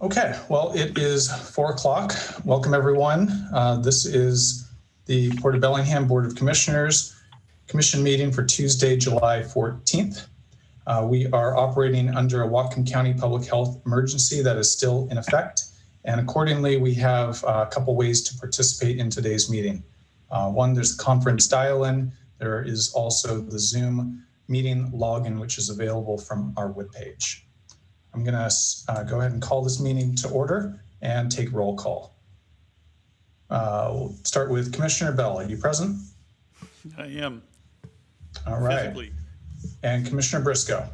Okay, well, it is 4 o'clock. Welcome, everyone. This is the Port of Bellingham Board of Commissioners Commission meeting for Tuesday, July 14th. We are operating under a Whatcom County public health emergency that is still in effect. And accordingly, we have a couple ways to participate in today's meeting. One, there's the conference dial-in. There is also the Zoom meeting login, which is available from our webpage. I'm going to go ahead and call this meeting to order and take roll call. We'll start with Commissioner Bell. Are you present? I am. All right. Physically. And Commissioner Briscoe.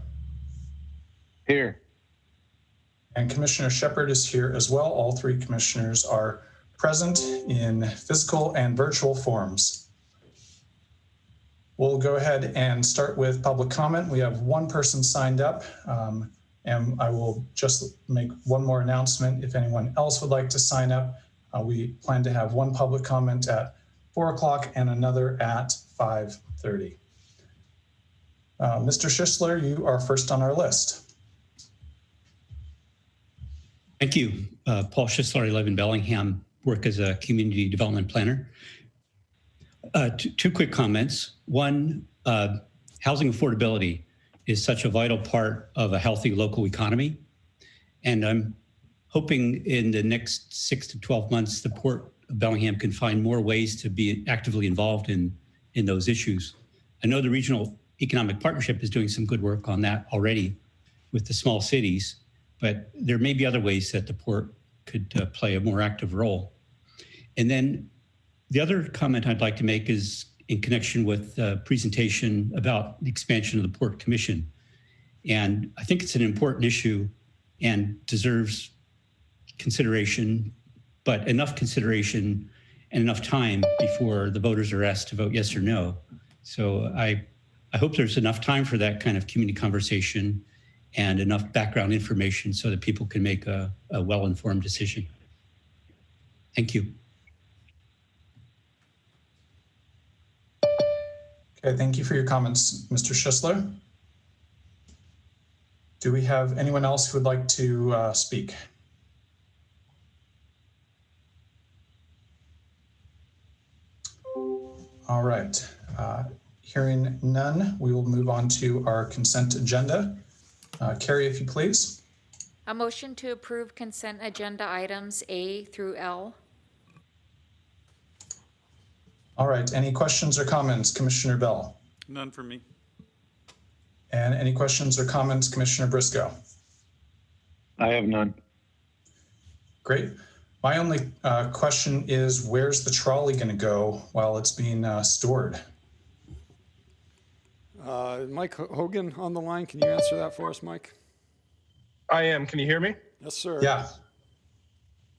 Here. And Commissioner Shepard is here as well. All three commissioners are present in physical and virtual forms. We'll go ahead and start with public comment. We have one person signed up. And I will just make one more announcement. If anyone else would like to sign up, we plan to have one public comment at 4 o'clock and another at 5:30. Mr. Schisler, you are first on our list. Thank you. Paul Schisler, I live in Bellingham, work as a community development planner. Two quick comments. One, housing affordability is such a vital part of a healthy local economy. And I'm hoping in the next 6 to 12 months, the Port of Bellingham can find more ways to be actively involved in those issues. I know the Regional Economic Partnership is doing some good work on that already with the small cities, but there may be other ways that the Port could play a more active role. And then the other comment I'd like to make is in connection with the presentation about the expansion of the Port Commission. And I think it's an important issue and deserves consideration, but enough consideration and enough time before the voters are asked to vote yes or no. So I hope there's enough time for that kind of community conversation and enough background information so that people can make a well-informed decision. Thank you. Okay, thank you for your comments, Mr. Schisler. Do we have anyone else who would like to speak? All right, hearing none, we will move on to our consent agenda. Carrie, if you please. A motion to approve consent agenda items A through L. All right, any questions or comments, Commissioner Bell? None for me. And any questions or comments, Commissioner Briscoe? I have none. Great. My only question is, where's the trolley going to go while it's being stored? Mike Hogan on the line. Can you answer that for us, Mike? I am. Can you hear me? Yes, sir. Yeah.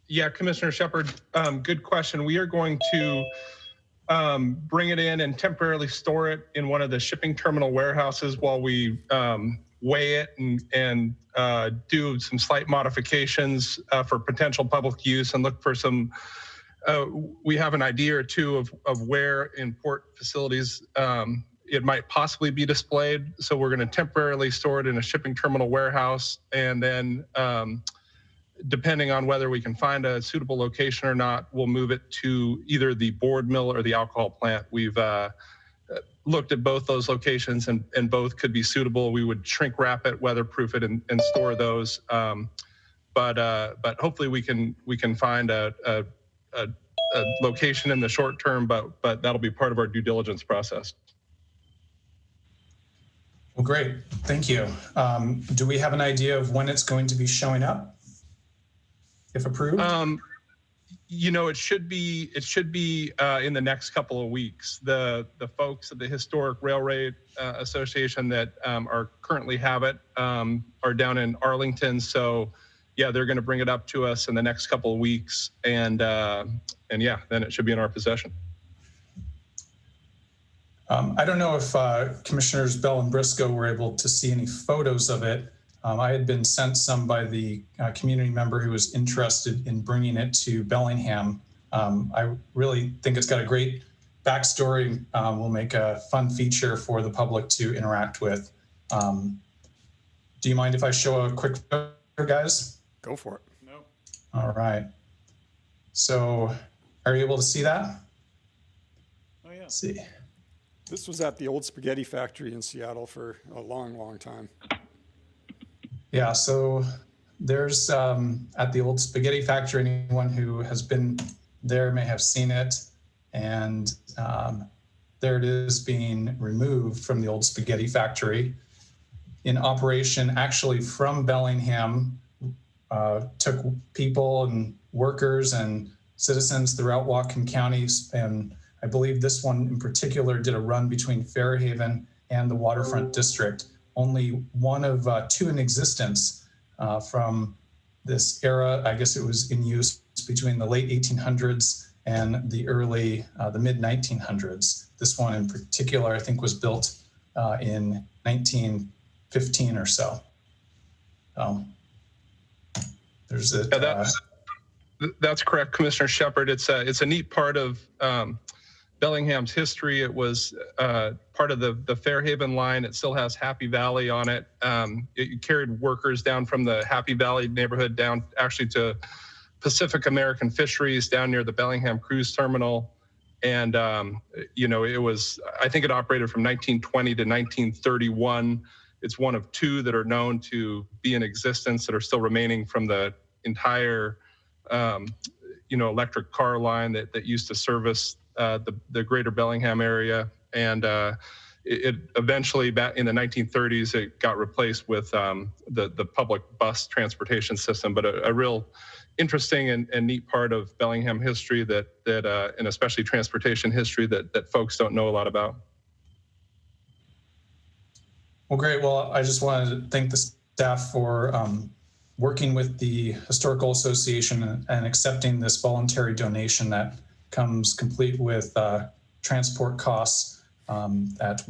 Yeah, Commissioner Shepard, good question. We are going to bring it in and temporarily store it in one of the shipping terminal warehouses while we weigh it and do some slight modifications for potential public use and look for some, we have an idea or two of where in port facilities it might possibly be displayed. So we're going to temporarily store it in a shipping terminal warehouse, and then depending on whether we can find a suitable location or not, we'll move it to either the board mill or the alcohol plant. We've looked at both those locations, and both could be suitable. We would shrink wrap it, weatherproof it, and store those. But hopefully we can find a location in the short term, but that'll be part of our due diligence process. Well, great. Thank you. Do we have an idea of when it's going to be showing up, if approved? You know, it should be in the next couple of weeks. The folks at the Historic Railroad Association that are currently have it are down in Arlington. So yeah, they're going to bring it up to us in the next couple of weeks, and yeah, then it should be in our possession. I don't know if Commissioners Bell and Briscoe were able to see any photos of it. I had been sent some by the community member who was interested in bringing it to Bellingham. I really think it's got a great backstory. Will make a fun feature for the public to interact with. Do you mind if I show a quick photo, guys? Go for it. No. All right. So are you able to see that? Oh, yeah. Let's see. This was at the old spaghetti factory in Seattle for a long, long time. Yeah, so there's at the old spaghetti factory, anyone who has been there may have seen it. And there it is being removed from the old spaghetti factory in operation actually from Bellingham. Took people and workers and citizens throughout Whatcom counties. And I believe this one in particular did a run between Fairhaven and the waterfront district. Only one of two in existence from this era. I guess it was in use between the late 1800s and the mid 1900s. This one in particular, I think, was built in 1915 or so. There's a, That's correct, Commissioner Shepard. It's a neat part of Bellingham's history. It was part of the Fairhaven line. It still has Happy Valley on it. It carried workers down from the Happy Valley neighborhood down actually to Pacific American Fisheries down near the Bellingham Cruise Terminal. And, it was, I think it operated from 1920 to 1931. It's one of two that are known to be in existence that are still remaining from the entire, electric car line that used to service the greater Bellingham area. And it eventually, back in the 1930s, it got replaced with the public bus transportation system. But a real interesting and neat part of Bellingham history that and especially transportation history that folks don't know a lot about. well, great. Well, I just wanted to thank the staff for working with the Historical Association and accepting this voluntary donation that comes complete with transport costs that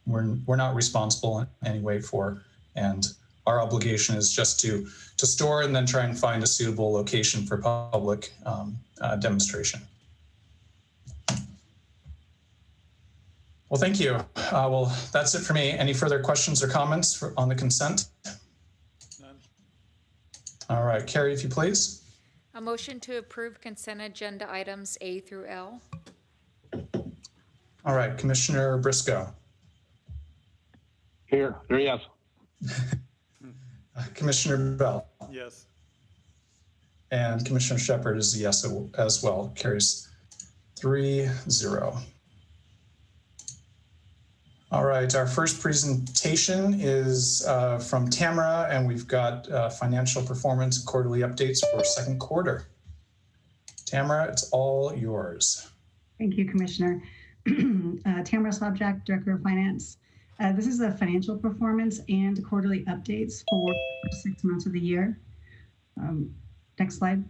we're not responsible in any way for. And our obligation is just to store and then try and find a suitable location for public demonstration. Well, thank you. Well, that's it for me. Any further questions or comments on the consent? None. All right, Carrie, if you please. A motion to approve consent agenda items A through L. All right, Commissioner Briscoe. Here, yes. Commissioner Bell. Yes. And Commissioner Shepard is a yes as well. Carries 3-0. All right, our first presentation is from Tamara, and we've got financial performance quarterly updates for second quarter. Tamara, it's all yours. Thank you, Commissioner. Tamara Slobjack, Director of Finance. This is the financial performance and quarterly updates for 6 months of the year. Next slide.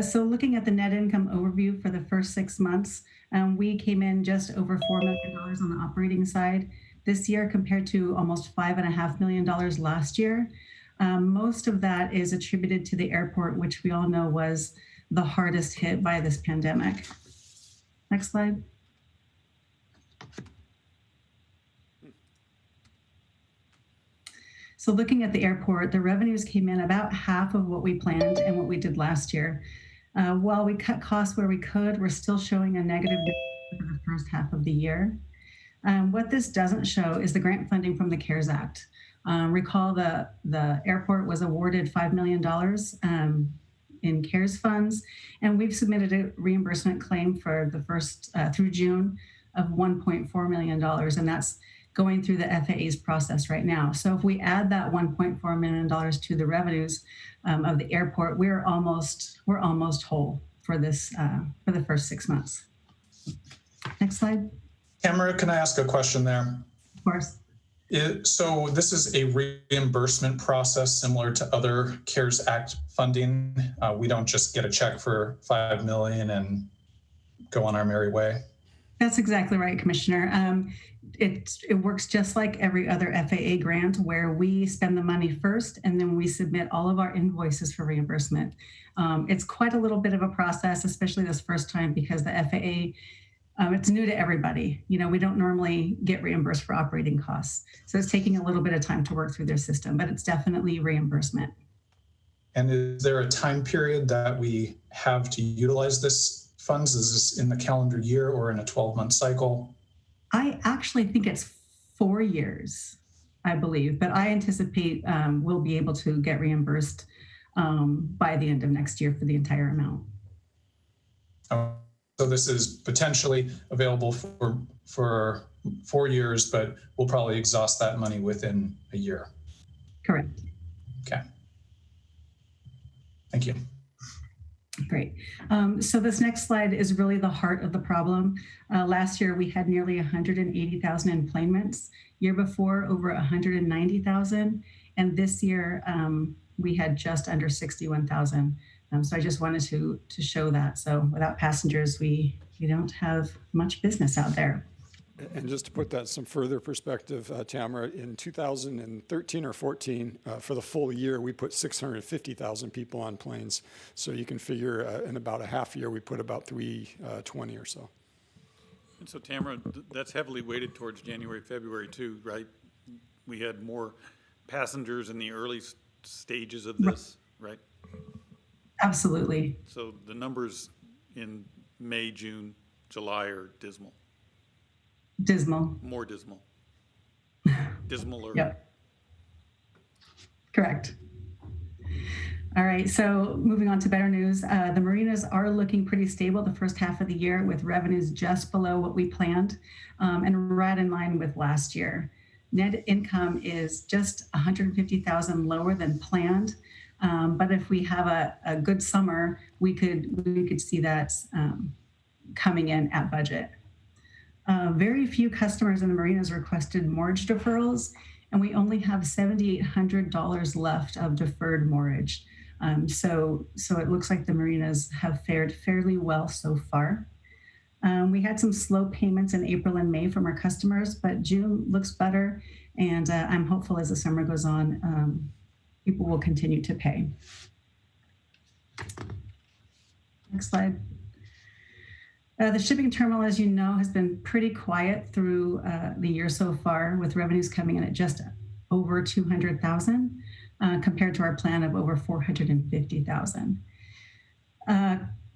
So looking at the net income overview for the first 6 months, we came in just over $4 million on the operating side this year compared to almost $5.5 million last year. Most of that is attributed to the airport, which we all know was the hardest hit by this pandemic. Next slide. So looking at the airport, the revenues came in about half of what we planned and what we did last year. While we cut costs where we could, we're still showing a negative for the first half of the year. What this doesn't show is the grant funding from the CARES Act. Recall the airport was awarded $5 million in CARES funds, and we've submitted a reimbursement claim for the first through June of $1.4 million, and that's going through the FAA's process right now. So if we add that $1.4 million to the revenues of the airport, we're almost whole for this for the first 6 months. Next slide. Tamara, can I ask a question there? Of course. So this is a reimbursement process similar to other CARES Act funding. We don't just get a check for $5 million and go on our merry way. That's exactly right, Commissioner. It works just like every other FAA grant where we spend the money first and then we submit all of our invoices for reimbursement. It's quite a little bit of a process, especially this first time, because the FAA It's new to everybody. You know, we don't normally get reimbursed for operating costs. So it's taking a little bit of time to work through their system, but it's definitely reimbursement. And is there a time period that we have to utilize this funds? Is this in the calendar year or in a 12-month cycle? I actually think it's 4 years, I believe, but I anticipate we'll be able to get reimbursed by the end of next year for the entire amount. So this is potentially available for 4 years, but we'll probably exhaust that money within a year. Correct. Okay. Thank you. Great. So this next slide is really the heart of the problem. Last year, we had nearly 180,000 employments. Year before, over 190,000. And this year, we had just under 61,000. So I just wanted to show that. So without passengers, we don't have much business out there. And just to put that in some further perspective, Tamara, in 2013 or 14, for the full year, we put 650,000 people on planes. So you can figure in about a half year, we put about 320 or so. And so Tamara, that's heavily weighted towards January, February too, right? We had more passengers in the early stages of this, right? Absolutely. So the numbers in May, June, July are dismal. Dismal. More dismal. Dismal. Yep. Correct. All right, so moving on to better news. The marinas are looking pretty stable the first half of the year with revenues just below what we planned and right in line with last year. Net income is just 150,000 lower than planned. But if we have a good summer, we could see that coming in at budget. Very few customers in the marinas requested mortgage deferrals, and we only have $7,800 left of deferred mortgage. So it looks like the marinas have fared fairly well so far. We had some slow payments in April and May from our customers, but June looks better, and I'm hopeful as the summer goes on, people will continue to pay. Next slide. The shipping terminal, as you know, has been pretty quiet through the year so far, with revenues coming in at just over 200,000 compared to our plan of over 450,000.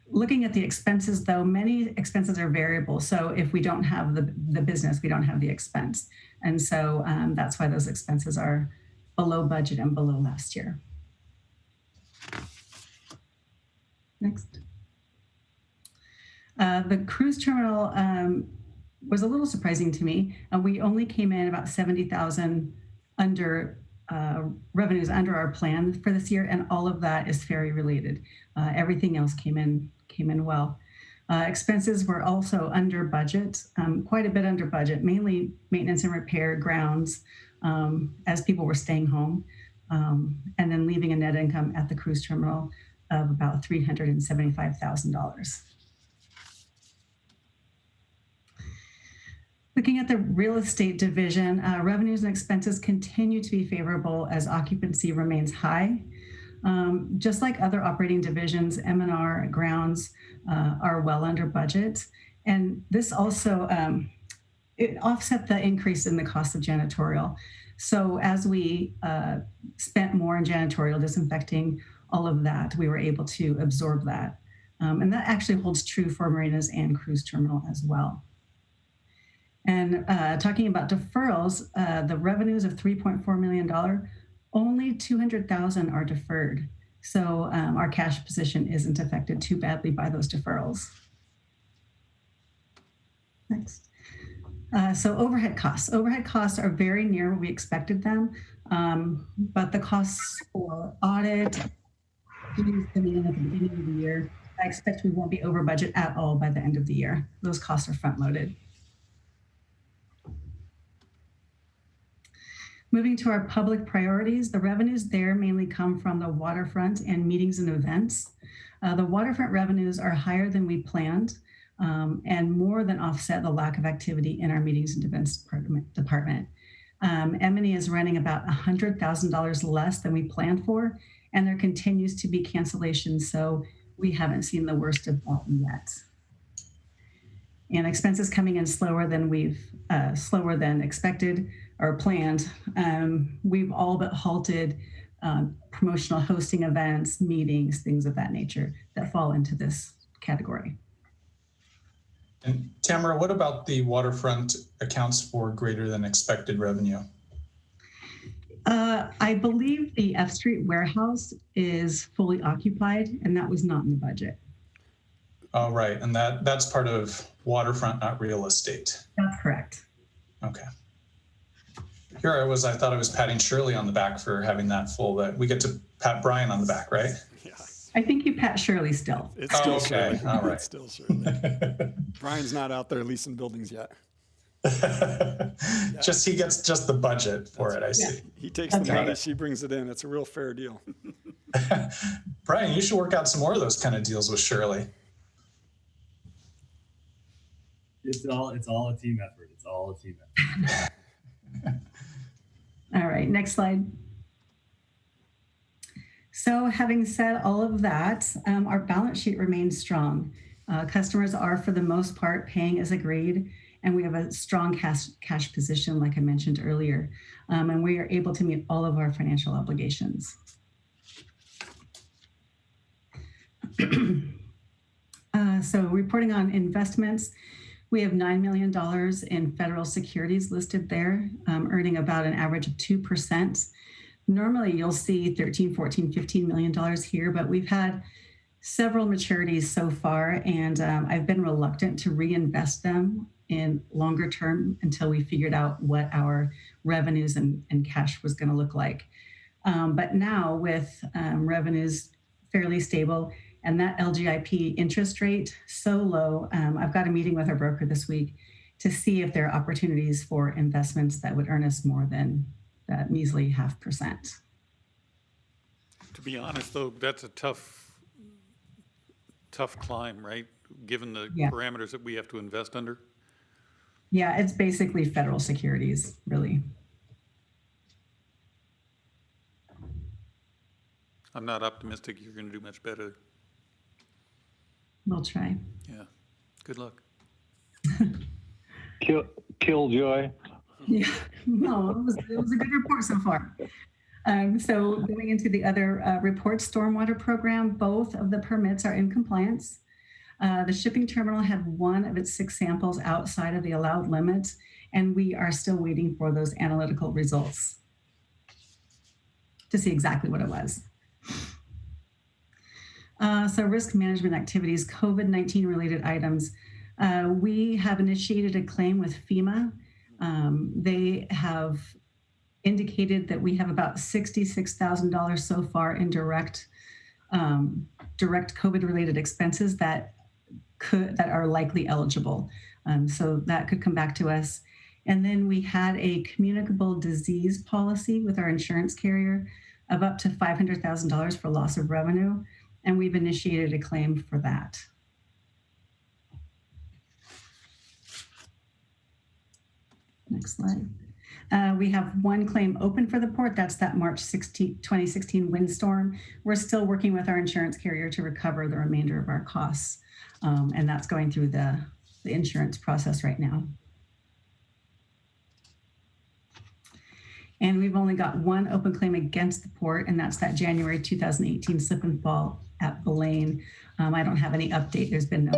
Looking at the expenses, though, many expenses are variable. So if we don't have the business, we don't have the expense. And so that's why those expenses are below budget and below last year. Next. The cruise terminal was a little surprising to me. We only came in about 70,000 under revenues under our plan for this year, and all of that is ferry related. Everything else came in well. Expenses were also under budget, quite a bit under budget, mainly maintenance and repair, grounds, as people were staying home, and then leaving a net income at the cruise terminal of about $375,000. Looking at the real estate division, revenues and expenses continue to be favorable as occupancy remains high. Just like other operating divisions, M&R grounds are well under budget. And this also, it offset the increase in the cost of janitorial. So as we spent more in janitorial, disinfecting, all of that, we were able to absorb that. And that actually holds true for marinas and cruise terminal as well. And talking about deferrals, the revenues of $3.4 million, only 200,000 are deferred. So our cash position isn't affected too badly by those deferrals. Next. So overhead costs. Overhead costs are very near where we expected them, but the costs for audit, coming in at the beginning of the year, I expect we won't be over budget at all by the end of the year. Those costs are front loaded. Moving to our public priorities, the revenues there mainly come from the waterfront and meetings and events. The waterfront revenues are higher than we planned and more than offset the lack of activity in our meetings and events department. M&E is running about $100,000 less than we planned for, and there continues to be cancellations, so we haven't seen the worst of that yet. and expenses coming in slower than expected or planned. We've all but halted promotional hosting events, meetings, things of that nature that fall into this category. And Tamara, what about the waterfront accounts for greater than expected revenue? I believe the F Street warehouse is fully occupied, and that was not in the budget. Oh, right. And that's part of waterfront, not real estate. That's correct. Okay. Here I thought I was patting Shirley on the back for having that full, but we get to pat Brian on the back, right? Yeah, I think you pat Shirley still. it's still okay. Shirley. All right. It's still Shirley. Brian's not out there leasing buildings yet. He gets just the budget for it, I see. He takes the money, she brings it in. It's a real fair deal. Brian, you should work out some more of those kind of deals with Shirley. It's all a team effort. It's all a team effort. All right, next slide. So having said all of that, our balance sheet remains strong. Customers are, for the most part, paying as agreed, and we have a strong cash position, like I mentioned earlier, and we are able to meet all of our financial obligations. So reporting on investments, we have $9 million in federal securities listed there, earning about an average of 2%. Normally you'll see $13, $14, $15 million here, but we've had several maturities so far, and I've been reluctant to reinvest them in longer term until we figured out what our revenues and cash was going to look like. But now with revenues fairly stable and that LGIP interest rate so low, I've got a meeting with our broker this week to see if there are opportunities for investments that would earn us more than that measly 0.5%. To be honest, though, that's a tough climb, right? Given the parameters that we have to invest under. Yeah, it's basically federal securities, really. I'm not optimistic you're going to do much better. We'll try. Yeah. Good luck. Killjoy. Yeah, no, it was a good report so far. So going into the other reports, stormwater program, both of the permits are in compliance. The shipping terminal had one of its 6 samples outside of the allowed limit, and we are still waiting for those analytical results to see exactly what it was. So risk management activities, COVID-19 related items. We have initiated a claim with FEMA. They have indicated that we have about $66,000 so far in direct COVID related expenses that are likely eligible. So that could come back to us. And then we had a communicable disease policy with our insurance carrier of up to $500,000 for loss of revenue. And we've initiated a claim for that. Next slide. We have one claim open for the port. That's that March 2016 windstorm. We're still working with our insurance carrier to recover the remainder of our costs. And that's going through the insurance process right now. And we've only got one open claim against the port, and that's that January 2018 slip and fall at Belane. I don't have any update. There's been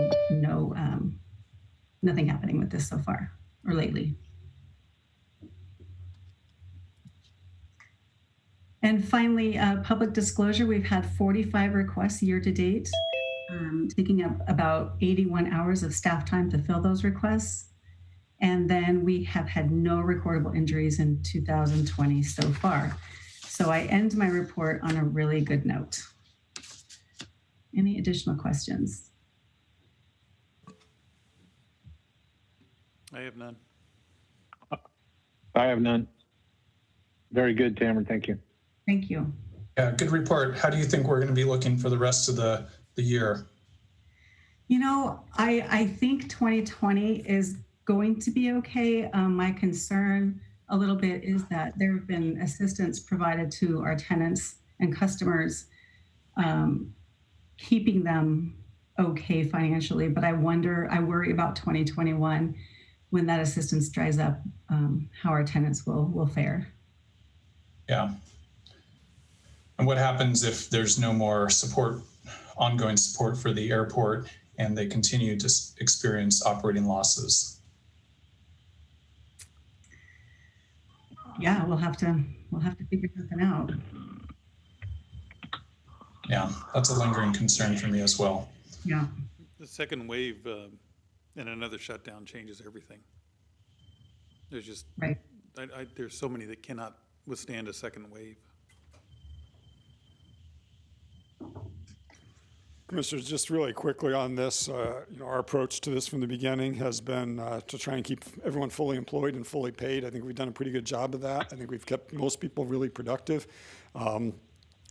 nothing happening with this so far or lately. And finally, public disclosure, we've had 45 requests year to date, taking up about 81 hours of staff time to fill those requests. And then we have had no recordable injuries in 2020 so far. So I end my report on a really good note. Any additional questions? I have none. I have none. Very good, Tamara. Thank you. Thank you. Yeah, good report. How do you think we're going to be looking for the rest of the year? You know, I think 2020 is going to be okay. My concern a little bit is that there have been assistance provided to our tenants and customers, keeping them okay financially, but I worry about 2021 when that assistance dries up, how our tenants will fare. Yeah. And what happens if there's no more support, ongoing support for the airport, and they continue to experience operating losses? Yeah, we'll have to figure something out. Yeah, that's a lingering concern for me as well. Yeah. The second wave and another shutdown changes everything. There's just, Right. there's so many that cannot withstand a second wave. Commissioners, just really quickly on this, our approach to this from the beginning has been to try and keep everyone fully employed and fully paid. I think we've done a pretty good job of that. I think we've kept most people really productive.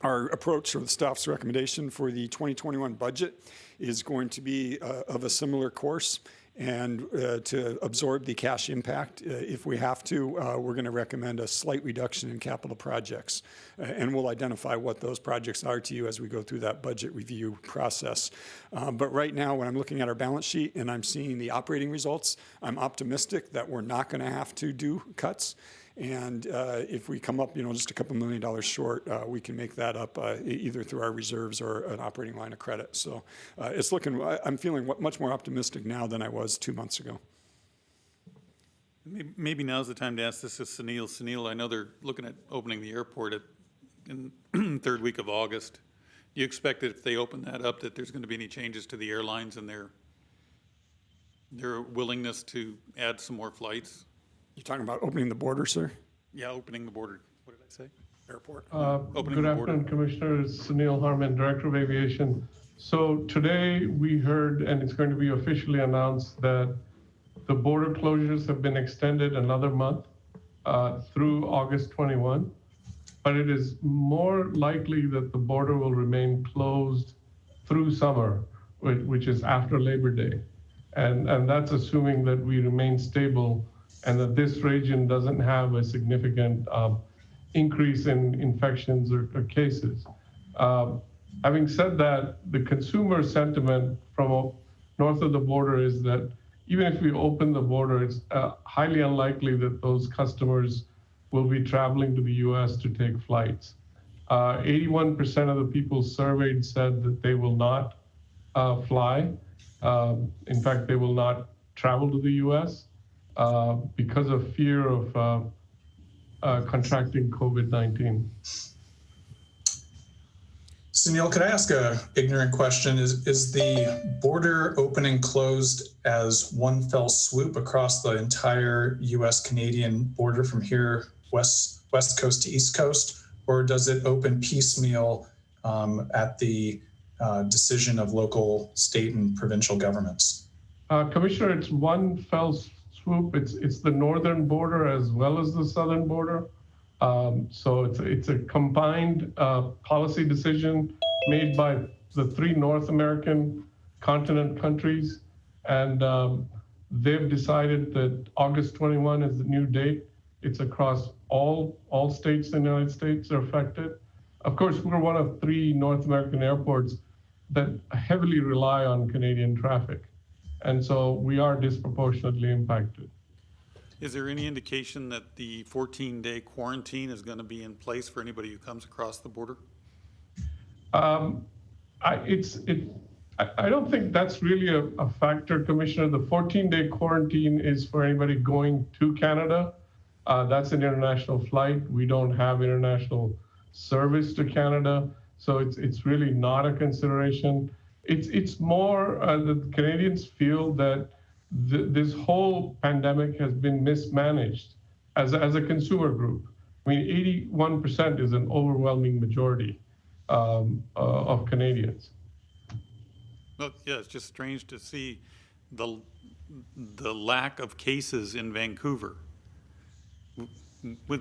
Our approach, or the staff's recommendation for the 2021 budget, is going to be of a similar course. And to absorb the cash impact, if we have to, we're going to recommend a slight reduction in capital projects. And we'll identify what those projects are to you as we go through that budget review process. But right now, when I'm looking at our balance sheet and I'm seeing the operating results, I'm optimistic that we're not going to have to do cuts. And if we come up, just a couple $1 million short, we can make that up either through our reserves or an operating line of credit. So it's looking, I'm feeling much more optimistic now than I was 2 months ago. Maybe now's the time to ask this to Sunil. Sunil, I know they're looking at opening the airport in third week of August. Do you expect that if they open that up, that there's going to be any changes to the airlines and their willingness to add some more flights? You're talking about opening the border, sir? Yeah, opening the border. What did I say? Airport. Opening Good the border. afternoon, Commissioners. Sunil Harman, Director of Aviation. So today we heard, and it's going to be officially announced, that the border closures have been extended another month through August 21. But it is more likely that the border will remain closed through summer, which is after Labor Day. And that's assuming that we remain stable and that this region doesn't have a significant increase in infections or cases. Having said that, the consumer sentiment from north of the border is that even if we open the border, it's highly unlikely that those customers will be traveling to the US to take flights. 81% of the people surveyed said that they will not fly. In fact, they will not travel to the US. Because of fear of contracting COVID-19. Sunil, could I ask a ignorant question? Is the border opening closed as one fell swoop across the entire US-Canadian border from here, west coast to east coast, or does it open piecemeal at the decision of local, state, and provincial governments? Commissioner, it's one fell swoop. It's the northern border as well as the southern border. So it's a combined policy decision made by the 3 North American continent countries. And they've decided that August 21 is the new date. It's across all states in the United States are affected. Of course, we're one of 3 North American airports that heavily rely on Canadian traffic. And so we are disproportionately impacted. Is there any indication that the 14-day quarantine is going to be in place for anybody who comes across the border? I don't think that's really a factor, Commissioner. The 14-day quarantine is for anybody going to Canada. That's an international flight. We don't have international service to Canada, so it's really not a consideration. It's more that Canadians feel that this whole pandemic has been mismanaged as a consumer group. I mean, 81% is an overwhelming majority of Canadians. Well, yeah, it's just strange to see the lack of cases in Vancouver. Well,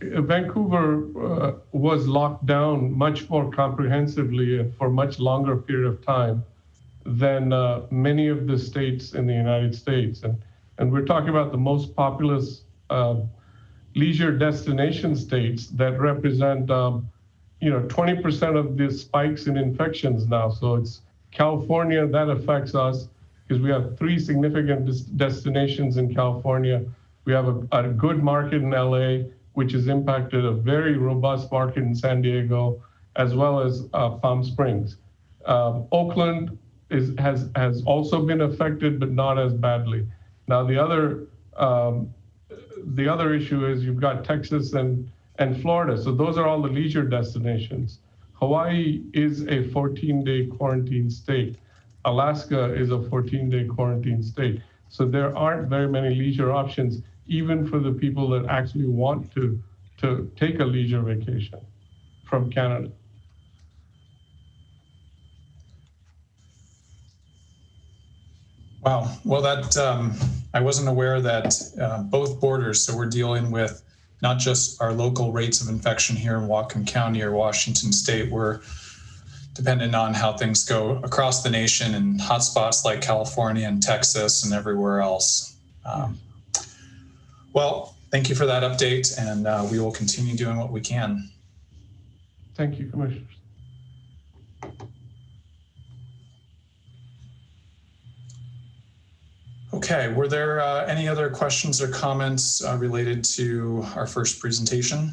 Vancouver was locked down much more comprehensively and for a much longer period of time than many of the states in the United States. And we're talking about the most populous leisure destination states that represent, 20% of the spikes in infections now. So it's California that affects us because we have 3 significant destinations in California. We have a good market in LA, which has impacted a very robust market in San Diego, as well as Palm Springs. Oakland has also been affected, but not as badly. Now the other issue is you've got Texas and Florida. So those are all the leisure destinations. Hawaii is a 14-day quarantine state. Alaska is a 14-day quarantine state. So there aren't very many leisure options, even for the people that actually want to take a leisure vacation from Canada. Wow. Well, that I wasn't aware that both borders, so we're dealing with not just our local rates of infection here in Whatcom County or Washington State, we're dependent on how things go across the nation in hotspots like California and Texas and everywhere else. Well, thank you for that update, and we will continue doing what we can. Thank you, Commissioners. Okay, were there any other questions or comments related to our first presentation?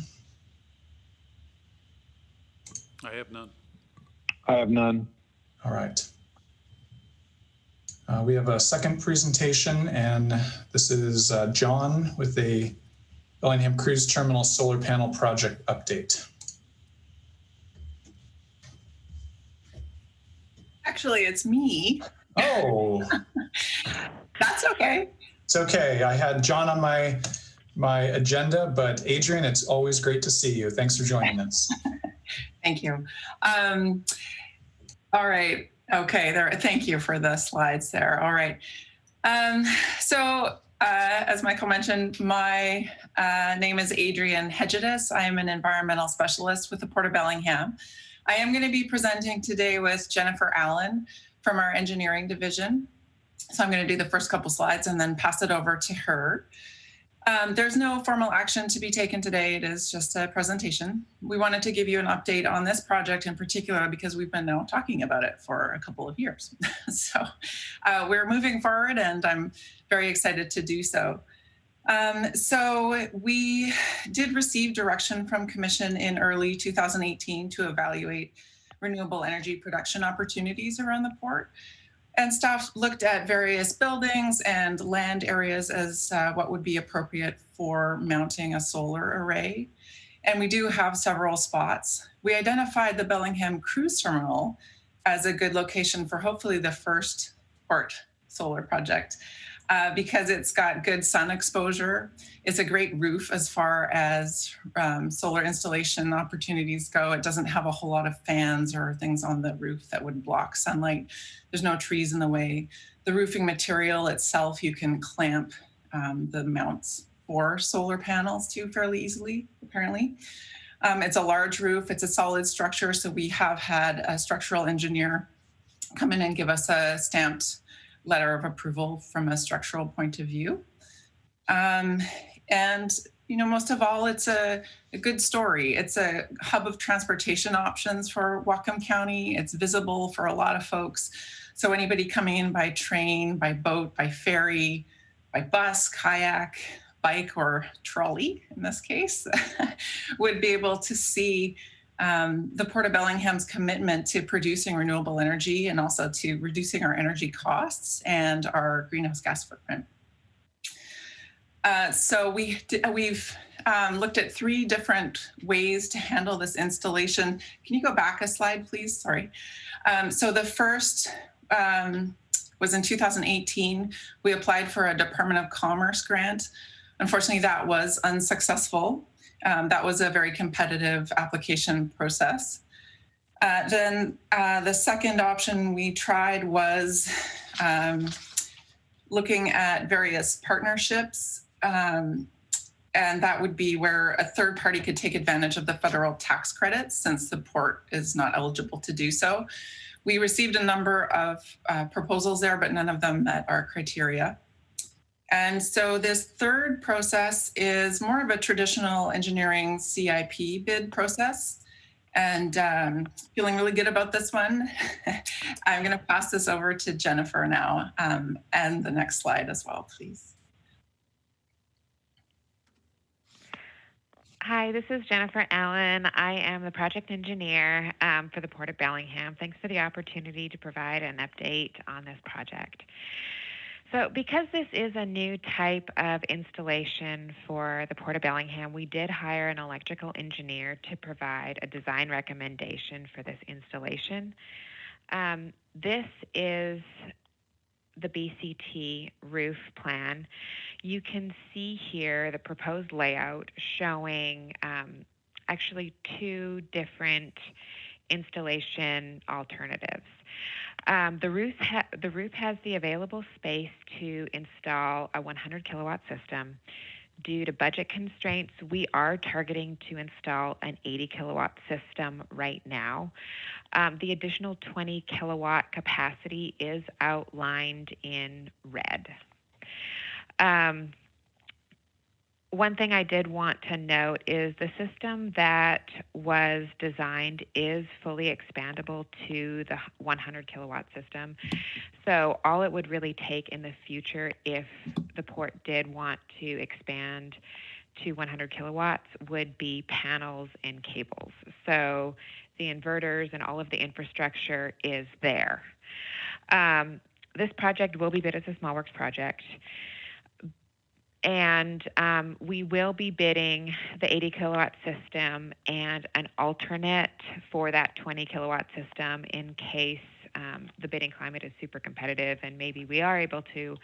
I have none. I have none. All right. We have a second presentation, and this is John with the Bellingham Cruise Terminal Solar Panel Project update. Actually, it's me. Oh. That's okay. It's okay. I had John on my agenda, but Adrian, it's always great to see you. Thanks for joining us. Thank you. All right. Okay. There. Thank you for the slides there. All right. As Michael mentioned, my name is Adrian Hedgedis. I am an environmental specialist with the Port of Bellingham. I am going to be presenting today with Jennifer Allen from our engineering division. So I'm going to do the first couple slides and then pass it over to her. There's no formal action to be taken today. It is just a presentation. We wanted to give you an update on this project in particular because we've been now talking about it for a couple of years. So we're moving forward and I'm very excited to do so. So we did receive direction from Commission in early 2018 to evaluate renewable energy production opportunities around the port. And staff looked at various buildings and land areas as what would be appropriate for mounting a solar array. And we do have several spots. We identified the Bellingham Cruise Terminal as a good location for hopefully the first port solar project because it's got good sun exposure. It's a great roof as far as solar installation opportunities go. It doesn't have a whole lot of fans or things on the roof that would block sunlight. There's no trees in the way. The roofing material itself, you can clamp the mounts for solar panels to fairly easily, apparently. It's a large roof. It's a solid structure. So we have had a structural engineer come in and give us a stamped letter of approval from a structural point of view. And, you know, most of all, it's a good story. It's a hub of transportation options for Whatcom County. It's visible for a lot of folks. So anybody coming in by train, by boat, by ferry, by bus, kayak, bike, or trolley, in this case, would be able to see the Port of Bellingham's commitment to producing renewable energy and also to reducing our energy costs and our greenhouse gas footprint. So we've looked at 3 different ways to handle this installation. Can you go back a slide, please? Sorry. So the first was in 2018. We applied for a Department of Commerce grant. Unfortunately, that was unsuccessful. That was a very competitive application process. Then the second option we tried was looking at various partnerships. And that would be where a third party could take advantage of the federal tax credits since the port is not eligible to do so. We received a number of proposals there, but none of them met our criteria. And so this third process is more of a traditional engineering CIP bid process. And feeling really good about this one. I'm going to pass this over to Jennifer now, and the next slide as well, please. Hi, this is Jennifer Allen. I am the project engineer for the Port of Bellingham. Thanks for the opportunity to provide an update on this project. So because this is a new type of installation for the Port of Bellingham, we did hire an electrical engineer to provide a design recommendation for this installation. This is the BCT roof plan. You can see here the proposed layout showing actually two different installation alternatives. The roof has the available space to install a 100 kilowatt system. Due to budget constraints, we are targeting to install an 80 kilowatt system right now. The additional 20 kilowatt capacity is outlined in red. One thing I did want to note is the system that was designed is fully expandable to the 100 kilowatt system. So all it would really take in the future, if the port did want to expand to 100 kilowatts, would be panels and cables. So the inverters and all of the infrastructure is there. This project will be bid as a small works project. And we will be bidding the 80 kilowatt system and an alternate for that 20 kilowatt system in case the bidding climate is super competitive and maybe we are able to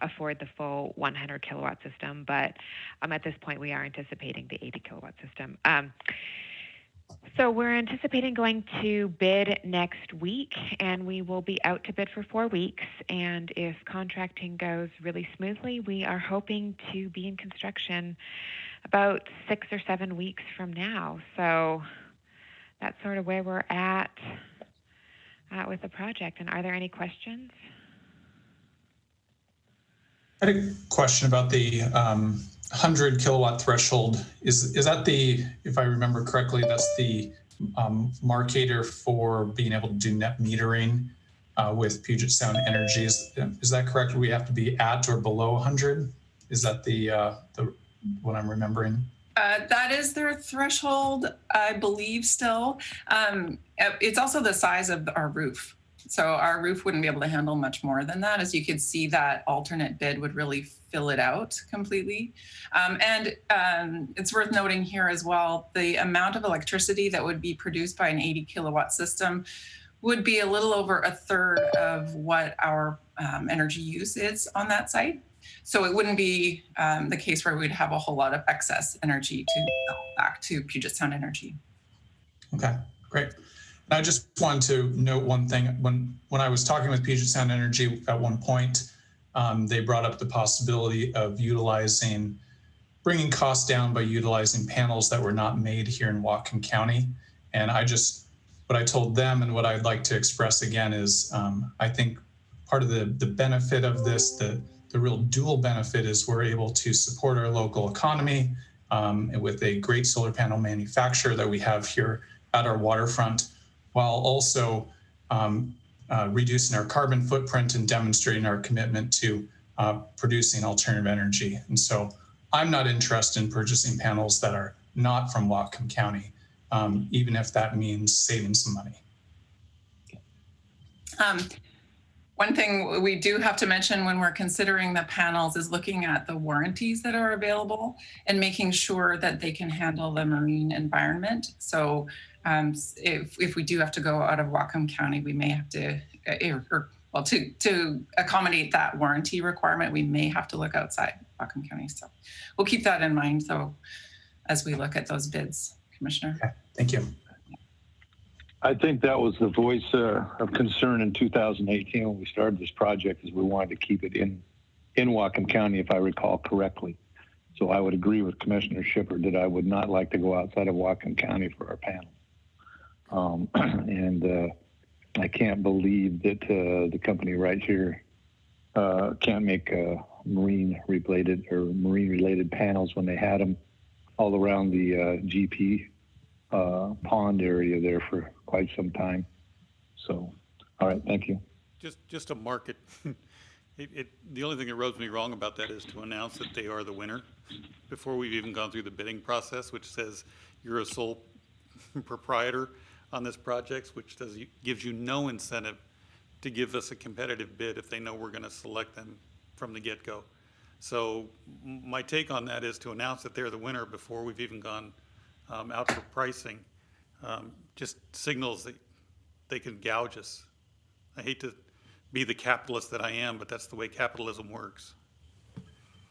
afford the full 100 kilowatt system. But at this point, we are anticipating the 80 kilowatt system. So we're anticipating going to bid next week, and we will be out to bid for 4 weeks. And if contracting goes really smoothly, we are hoping to be in construction about 6 or 7 weeks from now. So that's sort of where we're at with the project. And are there any questions? I had a question about the 100 kilowatt threshold. Is that the, if I remember correctly, that's the marcator for being able to do net metering with Puget Sound Energy? Is that correct? We have to be at or below 100? Is that the what I'm remembering? That is their threshold, I believe still. It's also the size of our roof. So our roof wouldn't be able to handle much more than that. As you can see, that alternate bid would really fill it out completely. And it's worth noting here as well, the amount of electricity that would be produced by an 80 kilowatt system would be a little over a third of what our energy use is on that site. So it wouldn't be the case where we'd have a whole lot of excess energy to sell back to Puget Sound Energy. Okay, great. And I just wanted to note one thing. When I was talking with Puget Sound Energy at one point, they brought up the possibility of bringing costs down by utilizing panels that were not made here in Whatcom County. And what I told them and what I'd like to express again is I think part of the benefit of this, the real dual benefit, is we're able to support our local economy with a great solar panel manufacturer that we have here at our waterfront, while also reducing our carbon footprint and demonstrating our commitment to producing alternative energy. And so I'm not interested in purchasing panels that are not from Whatcom County, even if that means saving some money. One thing we do have to mention when we're considering the panels is looking at the warranties that are available and making sure that they can handle the marine environment. So if we do have to go out of Whatcom County, we may have to, to accommodate that warranty requirement, we may have to look outside Whatcom County. So we'll keep that in mind, though, as we look at those bids, Commissioner. Okay, thank you. I think that was the voice of concern in 2018 when we started this project, is we wanted to keep it in Whatcom County, if I recall correctly. So I would agree with Commissioner Shipperd that I would not like to go outside of Whatcom County for our panel. And I can't believe that the company right here can't make marine-related panels when they had them all around the GP pond area there for quite some time. So, all right, thank you. Just to market, the only thing that rubs me wrong about that is to announce that they are the winner before we've even gone through the bidding process, which says you're a sole proprietor on this project, which gives you no incentive to give us a competitive bid if they know we're going to select them from the get-go. So my take on that is to announce that they're the winner before we've even gone out for pricing, just signals that they can gouge us. I hate to be the capitalist that I am, but that's the way capitalism works.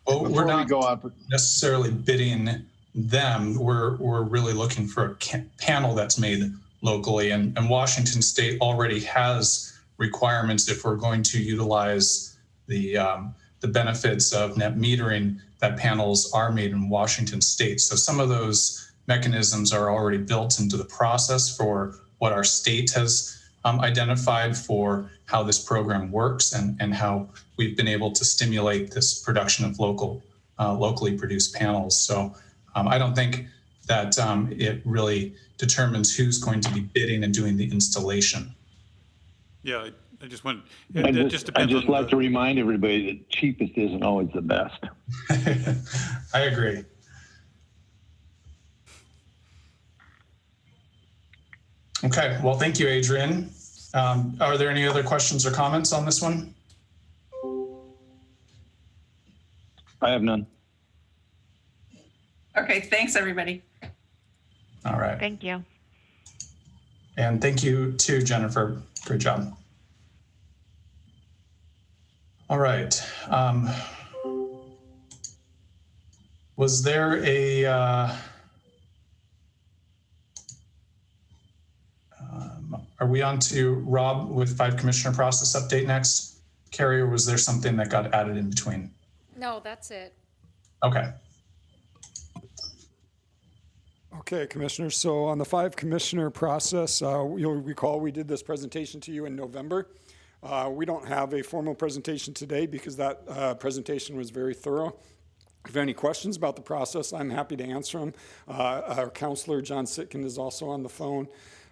Well, Before we're not go out, necessarily bidding them. We're really looking for a panel that's made locally, and Washington State already has requirements if we're going to utilize the benefits of net metering, that panels are made in Washington State. So some of those mechanisms are already built into the process for what our state has identified for how this program works and how we've been able to stimulate this production of locally produced panels. So I don't think that it really determines who's going to be bidding and doing the installation. Yeah, I just want. I'd It just depends on like to remind everybody that cheapest isn't always the best. I agree. Okay, well, thank you, Adrian. Are there any other questions or comments on this one? I have none. Okay, thanks, everybody. All right. Thank you. And thank you too, Jennifer. Great job. All right. Was there a, are we on to Rob with 5 Commissioner process update next? Carrie, or was there something that got added in between? No, that's it. Okay. Okay, Commissioners. So on the 5 Commissioner process, you'll recall we did this presentation to you in November. We don't have a formal presentation today because that presentation was very thorough. If you have any questions about the process, I'm happy to answer them. Our counselor, John Sitkin, is also on the phone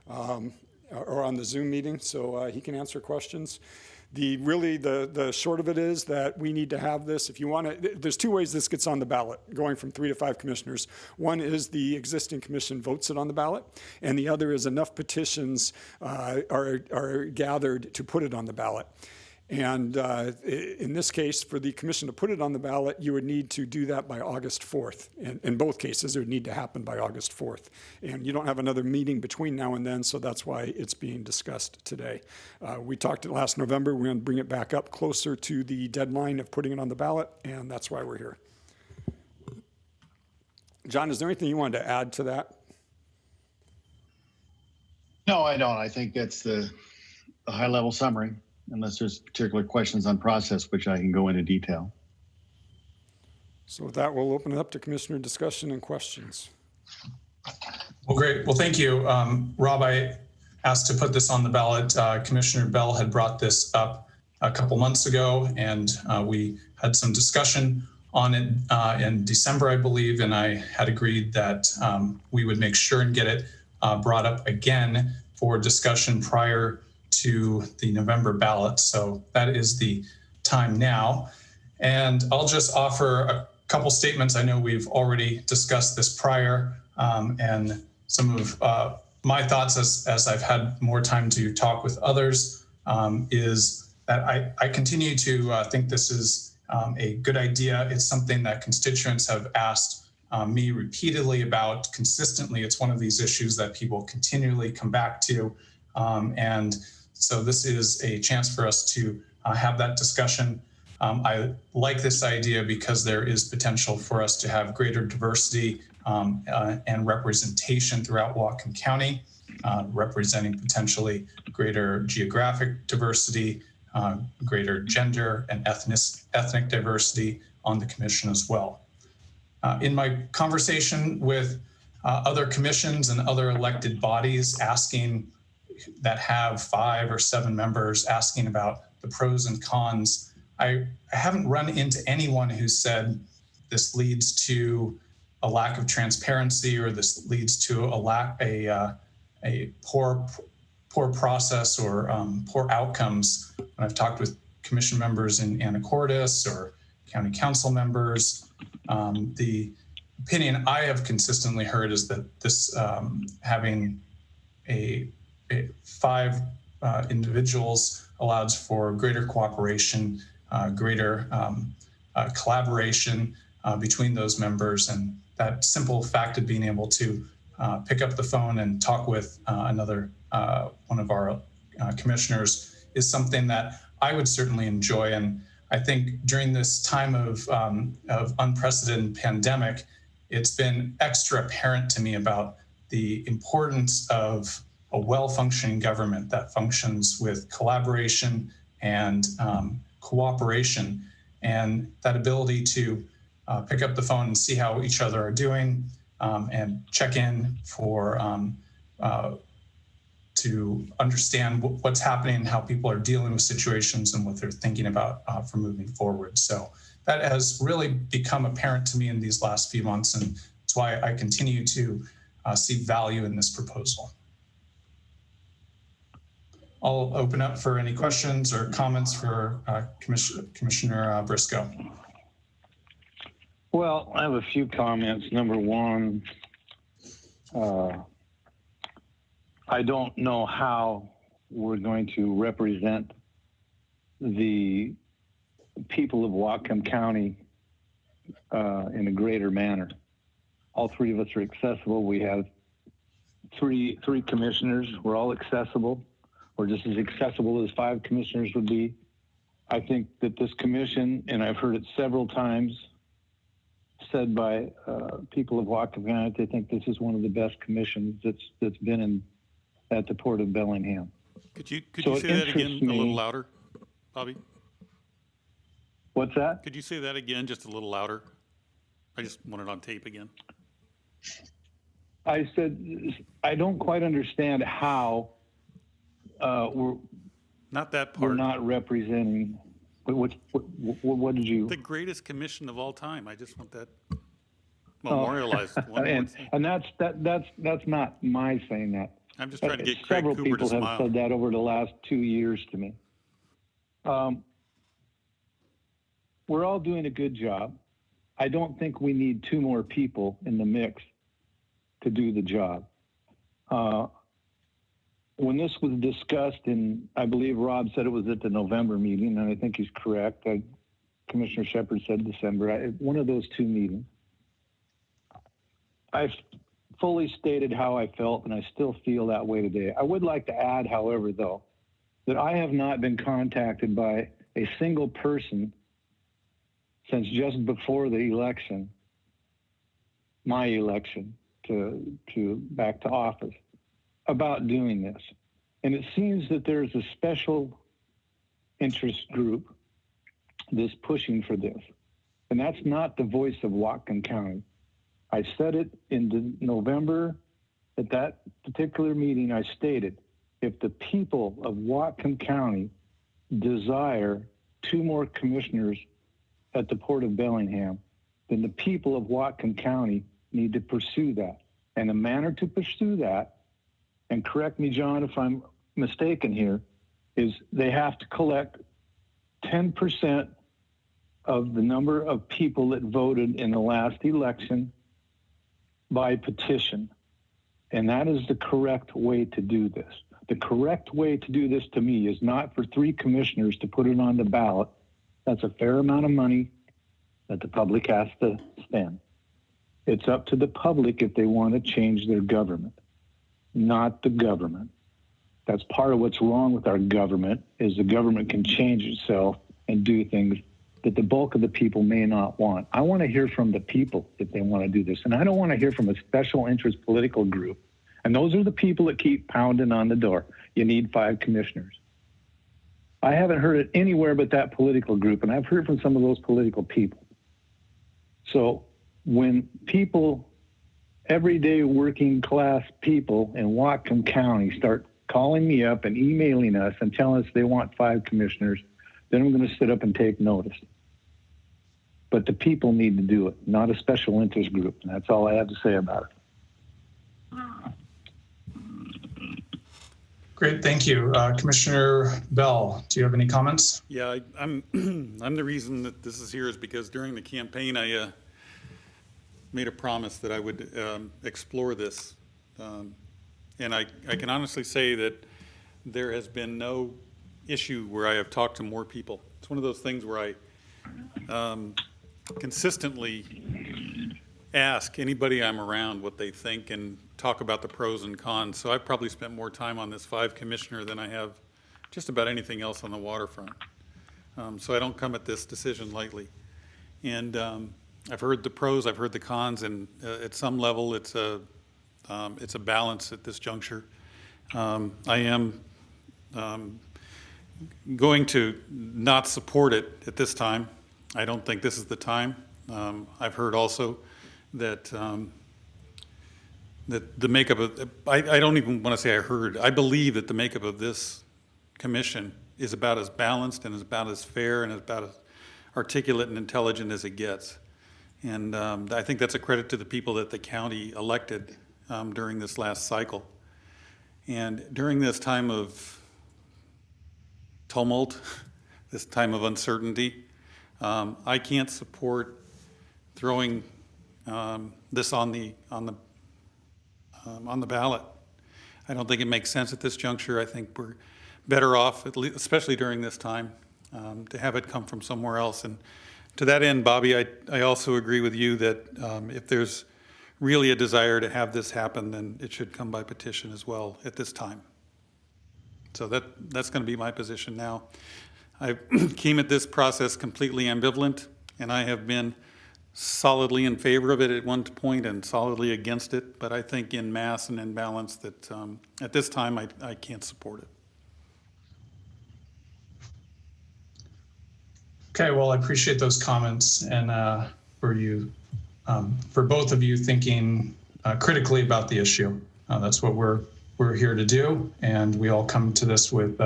or on the Zoom meeting, so he can answer questions. The short of it is that we need to have this. If you want to, there's 2 ways this gets on the ballot, going from 3 to 5 commissioners. One is the existing commission votes it on the ballot, and the other is enough petitions are gathered to put it on the ballot. And in this case, for the commission to put it on the ballot, you would need to do that by August 4th. In both cases, it would need to happen by August 4th. And you don't have another meeting between now and then, so that's why it's being discussed today. We talked last November. We're going to bring it back up closer to the deadline of putting it on the ballot, and that's why we're here. John, is there anything you wanted to add to that? No, I don't. I think that's the high-level summary, unless there's particular questions on process, which I can go into detail. So with that, we'll open it up to commissioner discussion and questions. Well, great. Well, thank you. Rob, I asked to put this on the ballot. Commissioner Bell had brought this up a couple months ago, and we had some discussion on it in December, I believe, and I had agreed that we would make sure and get it brought up again for discussion prior to the November ballot. So that is the time now. And I'll just offer a couple statements. I know we've already discussed this prior, and some of my thoughts as I've had more time to talk with others is that I continue to think this is a good idea. It's something that constituents have asked me repeatedly about consistently. It's one of these issues that people continually come back to. And so this is a chance for us to have that discussion. I like this idea because there is potential for us to have greater diversity and representation throughout Whatcom County, representing potentially greater geographic diversity, greater gender and ethnic diversity on the commission as well. In my conversation with other commissions and other elected bodies that have 5 or 7 members asking about the pros and cons, I haven't run into anyone who said this leads to a lack of transparency, or this leads to a poor process or poor outcomes. When I've talked with commission members in Anacortes or county council members, the opinion I have consistently heard is that this having a 5 individuals allows for greater cooperation, greater collaboration between those members, and that simple fact of being able to pick up the phone and talk with another one of our commissioners is something that I would certainly enjoy. And I think during this time of unprecedented pandemic, it's been extra apparent to me about the importance of a well-functioning government that functions with collaboration and cooperation, and that ability to pick up the phone and see how each other are doing, and check in for to understand what's happening, how people are dealing with situations, and what they're thinking about for moving forward. So that has really become apparent to me in these last few months, and that's why I continue to see value in this proposal. I'll open up for any questions or comments for Commissioner Briscoe. Well, I have a few comments. Number one, I don't know how we're going to represent the people of Whatcom County in a greater manner. All 3 of us are accessible. We have three commissioners. We're all accessible. We're just as accessible as 5 commissioners would be. I think that this commission, and I've heard it several times said by people of Whatcom County, they think this is one of the best commissions that's been at the Port of Bellingham. Could you say that again a little louder, Bobby? What's that? Could you say that again just a little louder? I just want it on tape again. I said, I don't quite understand how we're not that part. We're not representing. What did you? The greatest commission of all time. I just want that memorialized. And that's not my saying that. I'm just trying to get Craig Several Cooper people to have smile. said that over the last 2 years to me. We're all doing a good job. I don't think we need 2 more people in the mix to do the job. When this was discussed, and I believe Rob said it was at the November meeting, and I think he's correct. Commissioner Shepard said December. One of those 2 meetings. I've fully stated how I felt, and I still feel that way today. I would like to add, however, though, that I have not been contacted by a single person since just before the election, my election to back to office, about doing this. And it seems that there's a special interest group that's pushing for this. And that's not the voice of Whatcom County. I said it in November at that particular meeting. I stated, if the people of Whatcom County desire 2 more commissioners at the Port of Bellingham, then the people of Whatcom County need to pursue that. And the manner to pursue that, and correct me, John, if I'm mistaken here, is they have to collect 10% of the number of people that voted in the last election by petition. And that is the correct way to do this. The correct way to do this, to me, is not for 3 commissioners to put it on the ballot. That's a fair amount of money that the public has to spend. It's up to the public if they want to change their government, not the government. That's part of what's wrong with our government, is the government can change itself and do things that the bulk of the people may not want. I want to hear from the people if they want to do this. And I don't want to hear from a special interest political group. And those are the people that keep pounding on the door. You need 5 commissioners. I haven't heard it anywhere but that political group, and I've heard from some of those political people. So when people, everyday working class people in Whatcom County, start calling me up and emailing us and telling us they want 5 commissioners, then I'm going to sit up and take notice. but the people need to do it, not a special interest group. And that's all I have to say about it. Great, thank you. Commissioner Bell, do you have any comments? Yeah, I'm the reason that this is here is because during the campaign, I made a promise that I would explore this. And I can honestly say that there has been no issue where I have talked to more people. It's one of those things where I consistently ask anybody I'm around what they think and talk about the pros and cons. So I've probably spent more time on this 5 commissioner than I have just about anything else on the waterfront. So I don't come at this decision lightly. And I've heard the pros, I've heard the cons, and at some level it's a balance at this juncture. I am going to not support it at this time. I don't think this is the time. I've heard also that that the makeup of, I don't even want to say I heard, I believe that the makeup of this commission is about as balanced and is about as fair and is about as articulate and intelligent as it gets. And I think that's a credit to the people that the county elected during this last cycle. And during this time of tumult, this time of uncertainty, I can't support throwing this on the ballot. I don't think it makes sense at this juncture. I think we're better off, at least, especially during this time, to have it come from somewhere else. And to that end, Bobby, I also agree with you that if there's really a desire to have this happen, then it should come by petition as well at this time. So that's going to be my position now. I came at this process completely ambivalent, and I have been solidly in favor of it at one point and solidly against it, but I think in mass and in balance that at this time I can't support it. Okay, well, I appreciate those comments and for both of you thinking critically about the issue. That's what we're here to do, and we all come to this with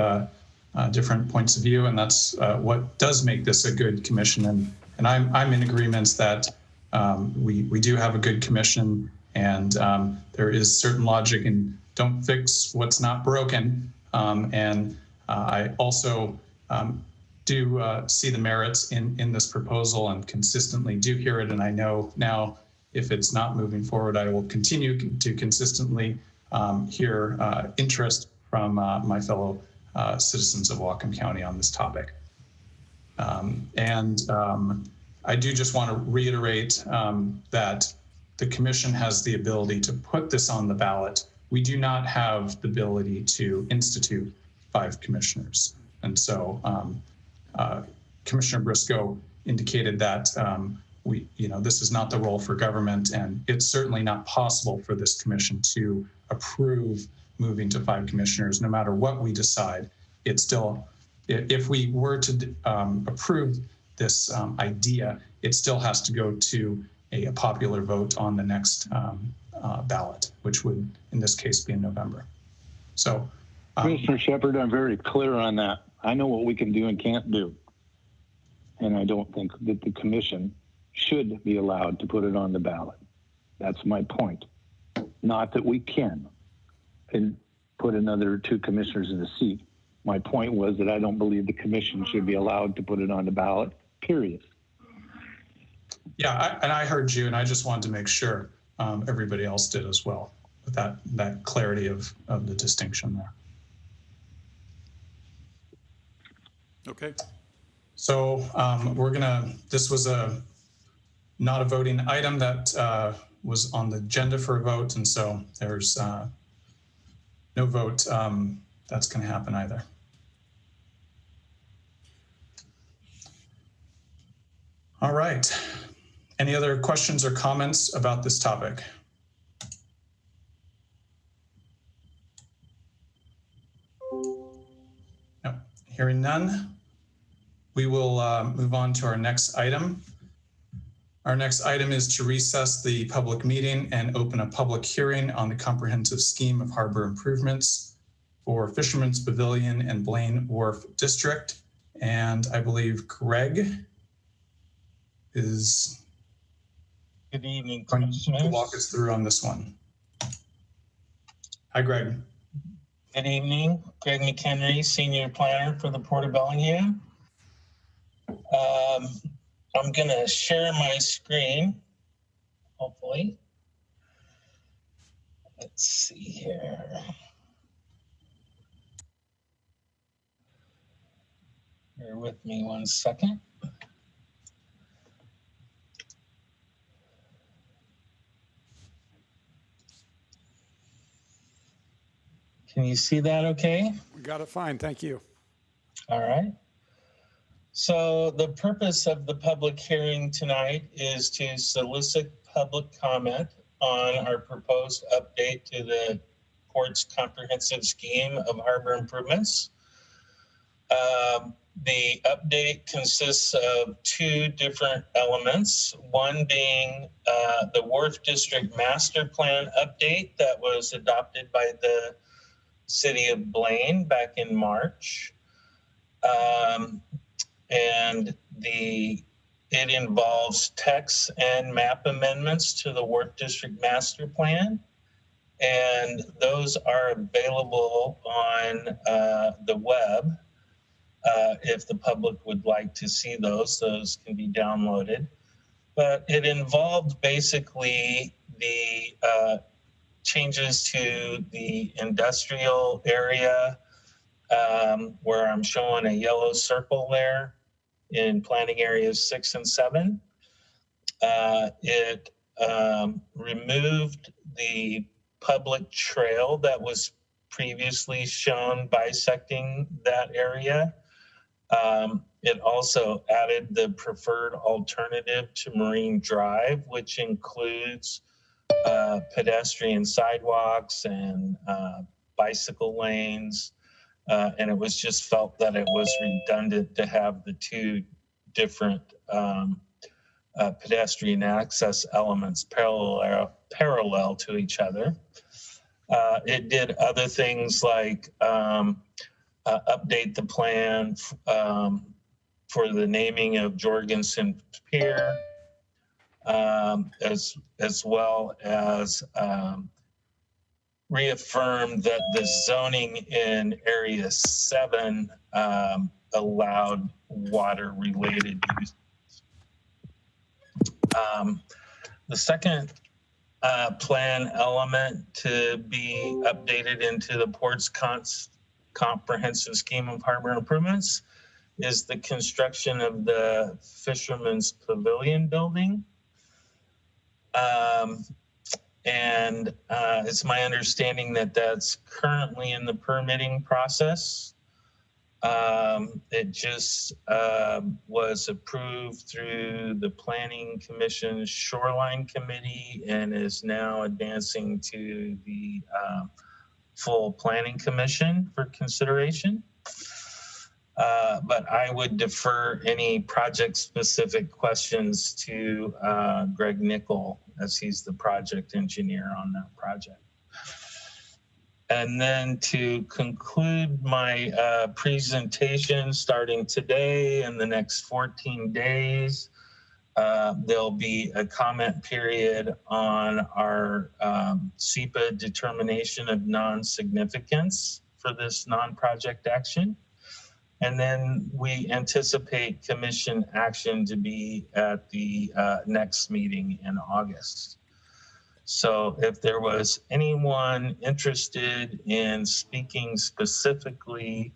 different points of view, and that's what does make this a good commission. And I'm in agreement that we do have a good commission, and there is certain logic, and don't fix what's not broken. And I also do see the merits in this proposal and consistently do hear it. And I know now if it's not moving forward, I will continue to consistently hear interest from my fellow citizens of Whatcom County on this topic. I do just want to reiterate that the commission has the ability to put this on the ballot. We do not have the ability to institute 5 commissioners. And so Commissioner Briscoe indicated that this is not the role for government, and it's certainly not possible for this commission to approve moving to 5 commissioners. No matter what we decide, it's still, if we were to approve this idea, it still has to go to a popular vote on the next ballot, which would in this case be in November. So Commissioner Shepard, I'm very clear on that. I know what we can do and can't do. And I don't think that the commission should be allowed to put it on the ballot. That's my point. Not that we can and put another 2 commissioners in the seat. My point was that I don't believe the commission should be allowed to put it on the ballot, period. Yeah, and I heard you, and I just wanted to make sure everybody else did as well, with that clarity of the distinction there. Okay. So this was not a voting item that was on the agenda for a vote, and so there's no vote that's going to happen either. All right. Any other questions or comments about this topic? No, hearing none. We will move on to our next item. Our next item is to recess the public meeting and open a public hearing on the comprehensive scheme of harbor improvements for Fisherman's Pavilion and Blaine Wharf District. And I believe Greg is Good evening, going to Commissioners. walk us through on this one. Hi, Greg. Good evening. Greg McHenry, Senior Planner for the Port of Bellingham. I'm going to share my screen, hopefully. Let's see here. Bear with me 1 second. Can you see that okay? We got it fine. Thank you. All right. So the purpose of the public hearing tonight is to solicit public comment on our proposed update to the Port's comprehensive scheme of harbor improvements. The update consists of two different elements, one being the Wharf District Master Plan update that was adopted by the City of Blaine back in March. And it involves text and map amendments to the Wharf District Master Plan. And those are available on the web. If the public would like to see those can be downloaded. But it involved basically the changes to the industrial area, where I'm showing a yellow circle there in planning areas 6 and 7. It removed the public trail that was previously shown bisecting that area. It also added the preferred alternative to Marine Drive, which includes pedestrian sidewalks and bicycle lanes. And it was just felt that it was redundant to have the two different pedestrian access elements parallel to each other. It did other things like update the plan for the naming of Jorgensen Pier, as well as reaffirmed that the zoning in Area 7 allowed water-related use. The second plan element to be updated into the Port's comprehensive scheme of harbor improvements is the construction of the Fisherman's Pavilion building. And it's my understanding that that's currently in the permitting process. It just was approved through the Planning Commission's Shoreline Committee and is now advancing to the full Planning Commission for consideration. But I would defer any project-specific questions to Greg Nickel, as he's the project engineer on that project. And then to conclude my presentation, starting today and the next 14 days, there'll be a comment period on our SEPA determination of non-significance for this non-project action. And then we anticipate commission action to be at the next meeting in August. So if there was anyone interested in speaking specifically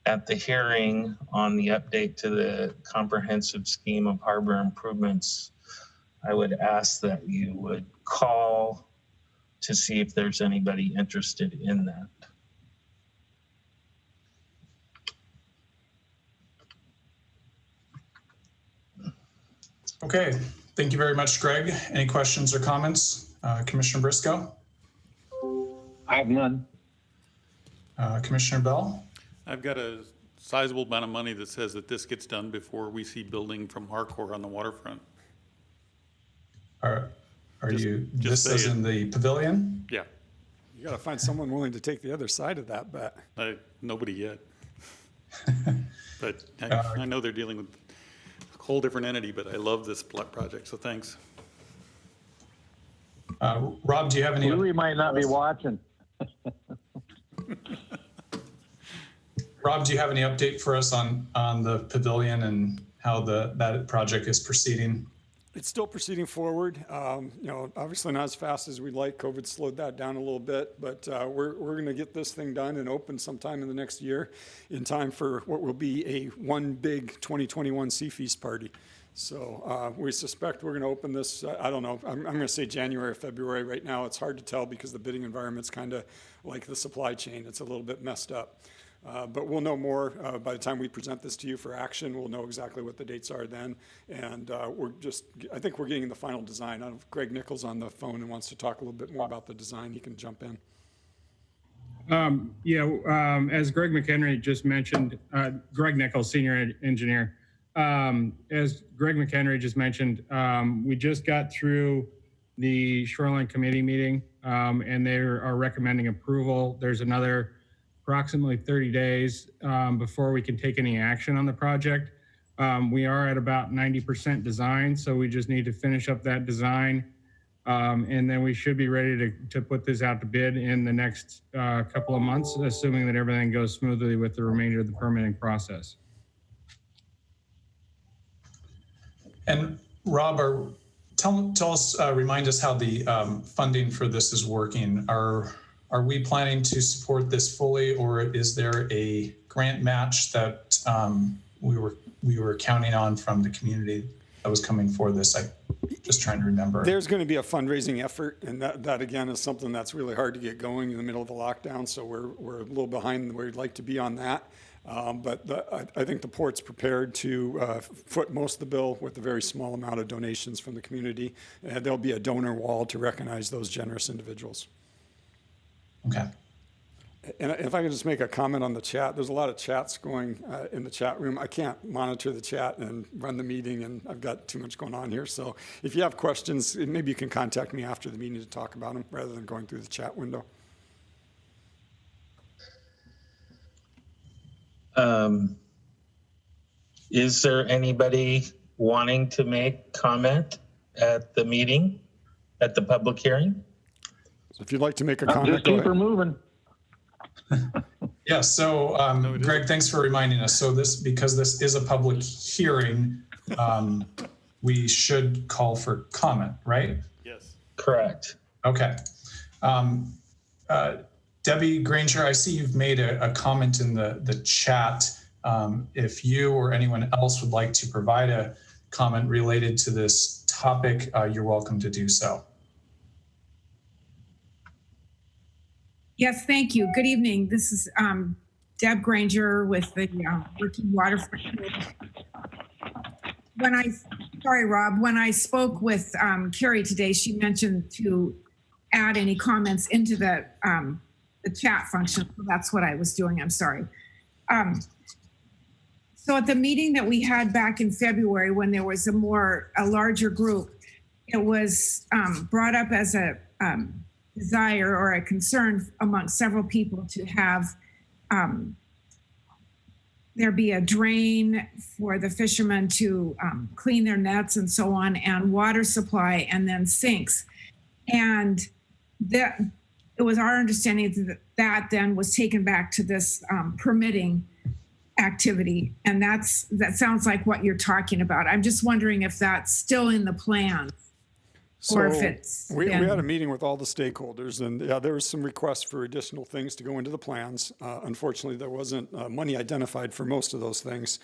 at the hearing on the update to the comprehensive scheme of harbor improvements, I would ask that you would call to see if there's anybody interested in that. Okay, thank you very much, Greg. Any questions or comments? Commissioner Briscoe? I have none. Commissioner Bell? I've got a sizable amount of money that says that this gets done before we see building from Harcourt on the waterfront. Are you, this is in the pavilion? Yeah. You got to find someone willing to take the other side of that bet. Nobody yet. But I know they're dealing with whole different entity, but I love this project, so thanks. Rob, do you have any? Louis might not be watching. Rob, do you have any update for us on the pavilion and how that project is proceeding? It's still proceeding forward. Obviously not as fast as we'd like. COVID slowed that down a little bit, but we're going to get this thing done and open sometime in the next year in time for what will be a one big 2021 Sea Feast party. So we suspect we're going to open this, I don't know, I'm going to say January or February. Right now it's hard to tell because the bidding environment's kind of like the supply chain. It's a little bit messed up. But we'll know more by the time we present this to you for action. We'll know exactly what the dates are then. And I think we're getting the final design. I don't know if Greg Nichols on the phone and wants to talk a little bit more about the design. He can jump in. As Greg McHenry just mentioned, Greg Nichols, senior engineer. As Greg McHenry just mentioned, we just got through the Shoreline Committee meeting, and they are recommending approval. There's another approximately 30 days before we can take any action on the project. We are at about 90% design, so we just need to finish up that design. And then we should be ready to put this out to bid in the next couple of months, assuming that everything goes smoothly with the remainder of the permitting process. And Rob, remind us how the funding for this is working. Are we planning to support this fully, or is there a grant match that we were counting on from the community that was coming for this? I'm just trying to remember. There's going to be a fundraising effort, and that again is something that's really hard to get going in the middle of the lockdown. So we're a little behind where we'd like to be on that. But I think the port's prepared to foot most of the bill with a very small amount of donations from the community. And there'll be a donor wall to recognize those generous individuals. Okay. And if I could just make a comment on the chat, there's a lot of chats going in the chat room. I can't monitor the chat and run the meeting, and I've got too much going on here. So if you have questions, maybe you can contact me after the meeting to talk about them rather than going through the chat window. Is there anybody wanting to make comment at the meeting, at the public hearing? So if you'd like to make a comment, just keep her moving. Yeah, so Greg, thanks for reminding us. So because this is a public hearing, we should call for comment, right? Yes. Correct. Okay. Debbie Granger, I see you've made a comment in the chat. If you or anyone else would like to provide a comment related to this topic, you're welcome to do so. Yes, thank you. Good evening. This is Deb Granger with the Working Waterfront. Sorry, Rob, when I spoke with Carrie today, she mentioned to add any comments into the chat function. So that's what I was doing. I'm sorry. So at the meeting that we had back in February, when there was a larger group, it was brought up as a desire or a concern among several people to have there be a drain for the fishermen to clean their nets and so on, and water supply, and then sinks. And that it was our understanding that then was taken back to this permitting activity. And that sounds like what you're talking about. I'm just wondering if that's still in the plan. So we had a meeting with all the stakeholders, and yeah, there was some requests for additional things to go into the plans. Unfortunately, there wasn't money identified for most of those things.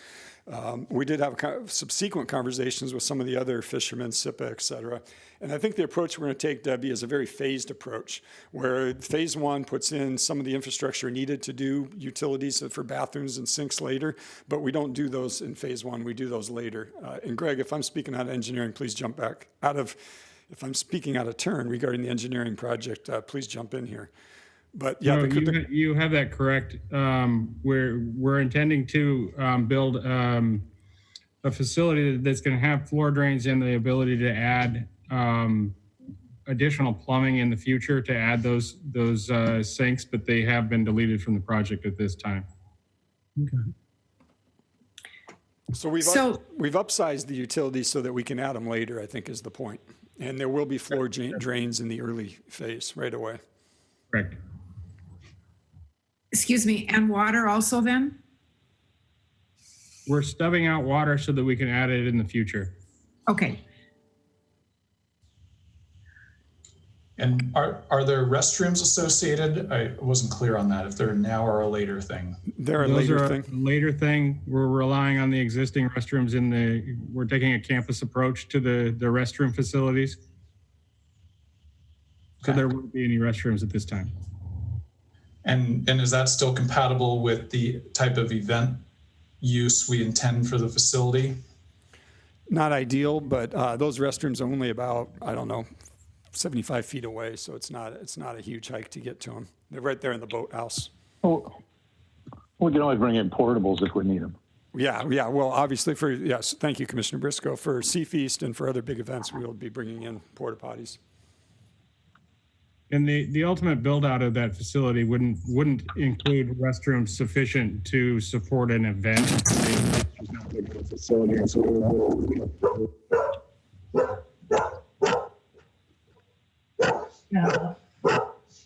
We did have subsequent conversations with some of the other fishermen, SIPA, et cetera. And I think the approach we're going to take, Debbie, is a very phased approach, where phase one puts in some of the infrastructure needed to do utilities for bathrooms and sinks later, but we don't do those in phase one. We do those later. And Greg, if I'm speaking out of engineering, please jump back if I'm speaking out of turn regarding the engineering project, please jump in here. But yeah, no, you have that correct. We're intending to build a facility that's going to have floor drains and the ability to add additional plumbing in the future to add those sinks, but they have been deleted from the project at this time. Okay. So we've upsized the utilities so that we can add them later, I think is the point. And there will be floor drains in the early phase right away. Correct. Excuse me, and water also then? We're stubbing out water so that we can add it in the future. Okay. And are there restrooms associated? I wasn't clear on that, if they're now or a later thing. They're a later thing. Later thing. We're relying on the existing restrooms we're taking a campus approach to the restroom facilities. So there won't be any restrooms at this time. And is that still compatible with the type of event use we intend for the facility? Not ideal, but those restrooms are only about, I don't know, 75 feet away, so it's not a huge hike to get to them. They're right there in the boathouse. Oh, we can always bring in portables if we need them. Yeah. Well, obviously yes, thank you, Commissioner Briscoe. For Sea Feast and for other big events, we will be bringing in porta potties. And the ultimate build out of that facility wouldn't include restrooms sufficient to support an event.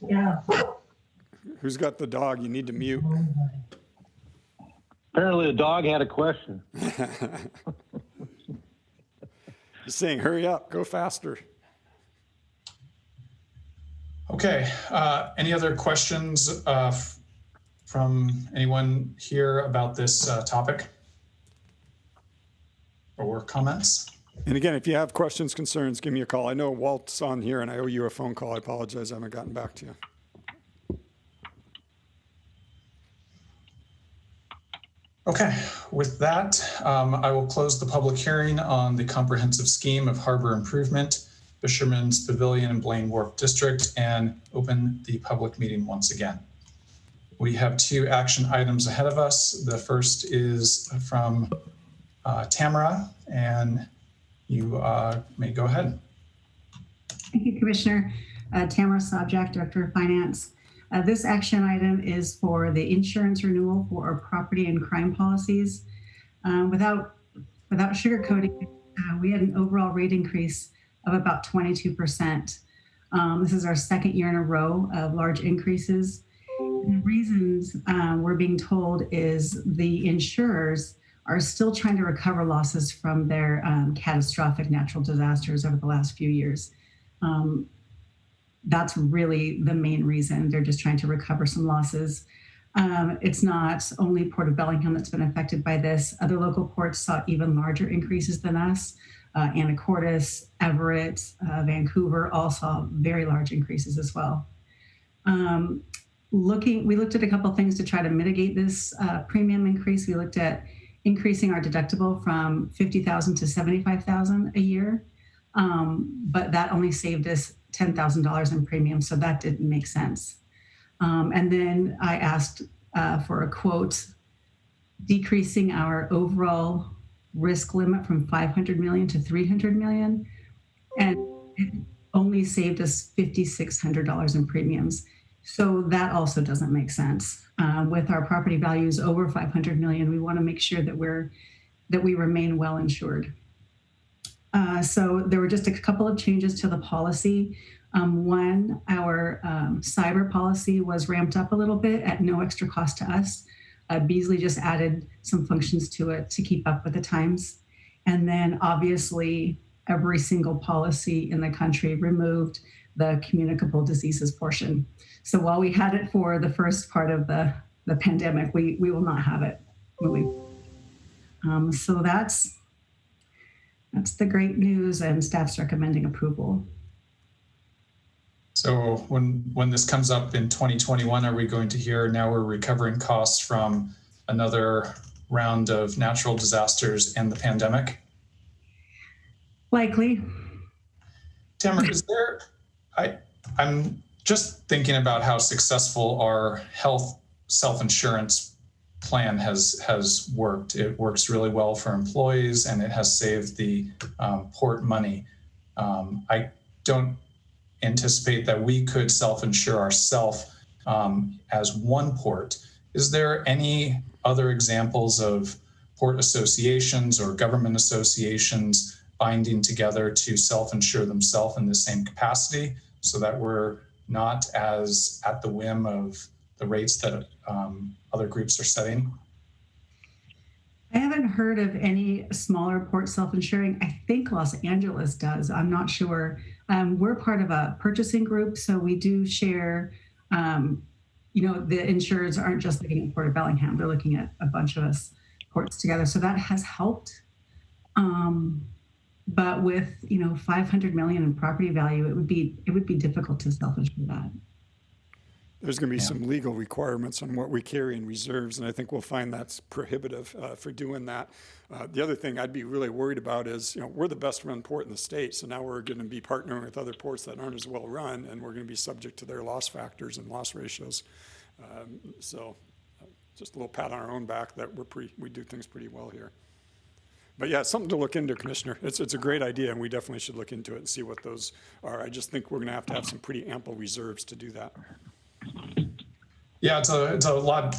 Yeah. Who's got the dog? You need to mute. Apparently the dog had a question. Just saying, hurry up, go faster. Okay, any other questions from anyone here about this topic? Or comments? And again, if you have questions, concerns, give me a call. I know Walt's on here and I owe you a phone call. I apologize, I haven't gotten back to you. Okay, with that, I will close the public hearing on the comprehensive scheme of harbor improvement, Fisherman's Pavilion and Blaine Wharf District, and open the public meeting once again. We have 2 action items ahead of us. The first is from Tamara, and you may go ahead. Thank you, Commissioner. Tamara Sobczak, Director of Finance. This action item is for the insurance renewal for our property and crime policies. Without sugarcoating, we had an overall rate increase of about 22%. This is our second year in a row of large increases. And the reasons we're being told is the insurers are still trying to recover losses from their catastrophic natural disasters over the last few years. That's really the main reason. They're just trying to recover some losses. It's not only Port of Bellingham that's been affected by this. Other local ports saw even larger increases than us. Anacortes, Everett, Vancouver all saw very large increases as well. We looked at a couple of things to try to mitigate this premium increase. We looked at increasing our deductible from $50,000 to $75,000 a year, but that only saved us $10,000 in premium, so that didn't make sense. And then I asked for a quote decreasing our overall risk limit from 500 million to 300 million, and it only saved us $5,600 in premiums. So that also doesn't make sense. With our property values over 500 million, we want to make sure that we remain well insured. So there were just a couple of changes to the policy. One, our cyber policy was ramped up a little bit at no extra cost to us. Beasley just added some functions to it to keep up with the times. And then obviously every single policy in the country removed the communicable diseases portion. So while we had it for the first part of the pandemic, we will not have it. So that's the great news, and staff's recommending approval. So when this comes up in 2021, are we going to hear now we're recovering costs from another round of natural disasters and the pandemic? Likely. Tamara, is there, I'm just thinking about how successful our health self-insurance plan has worked. It works really well for employees, and it has saved the port money. I don't anticipate that we could self-insure ourselves as one port. Is there any other examples of port associations or government associations binding together to self-insure themselves in the same capacity, so that we're not as at the whim of the rates that other groups are setting? I haven't heard of any smaller ports self-insuring. I think Los Angeles does. I'm not sure. We're part of a purchasing group, so we do share. The insurers aren't just looking at Port of Bellingham; they're looking at a bunch of us ports together. So that has helped. But with 500 million in property value, it would be difficult to self-insure that. There's going to be some legal requirements on what we carry in reserves, and I think we'll find that's prohibitive for doing that. The other thing I'd be really worried about is, we're the best run port in the state, so now we're going to be partnering with other ports that aren't as well run, and we're going to be subject to their loss factors and loss ratios. Just a little pat on our own back that we do things pretty well here. But yeah, something to look into, Commissioner. It's a great idea, and we definitely should look into it and see what those are. I just think we're going to have some pretty ample reserves to do that. Yeah, it's a lot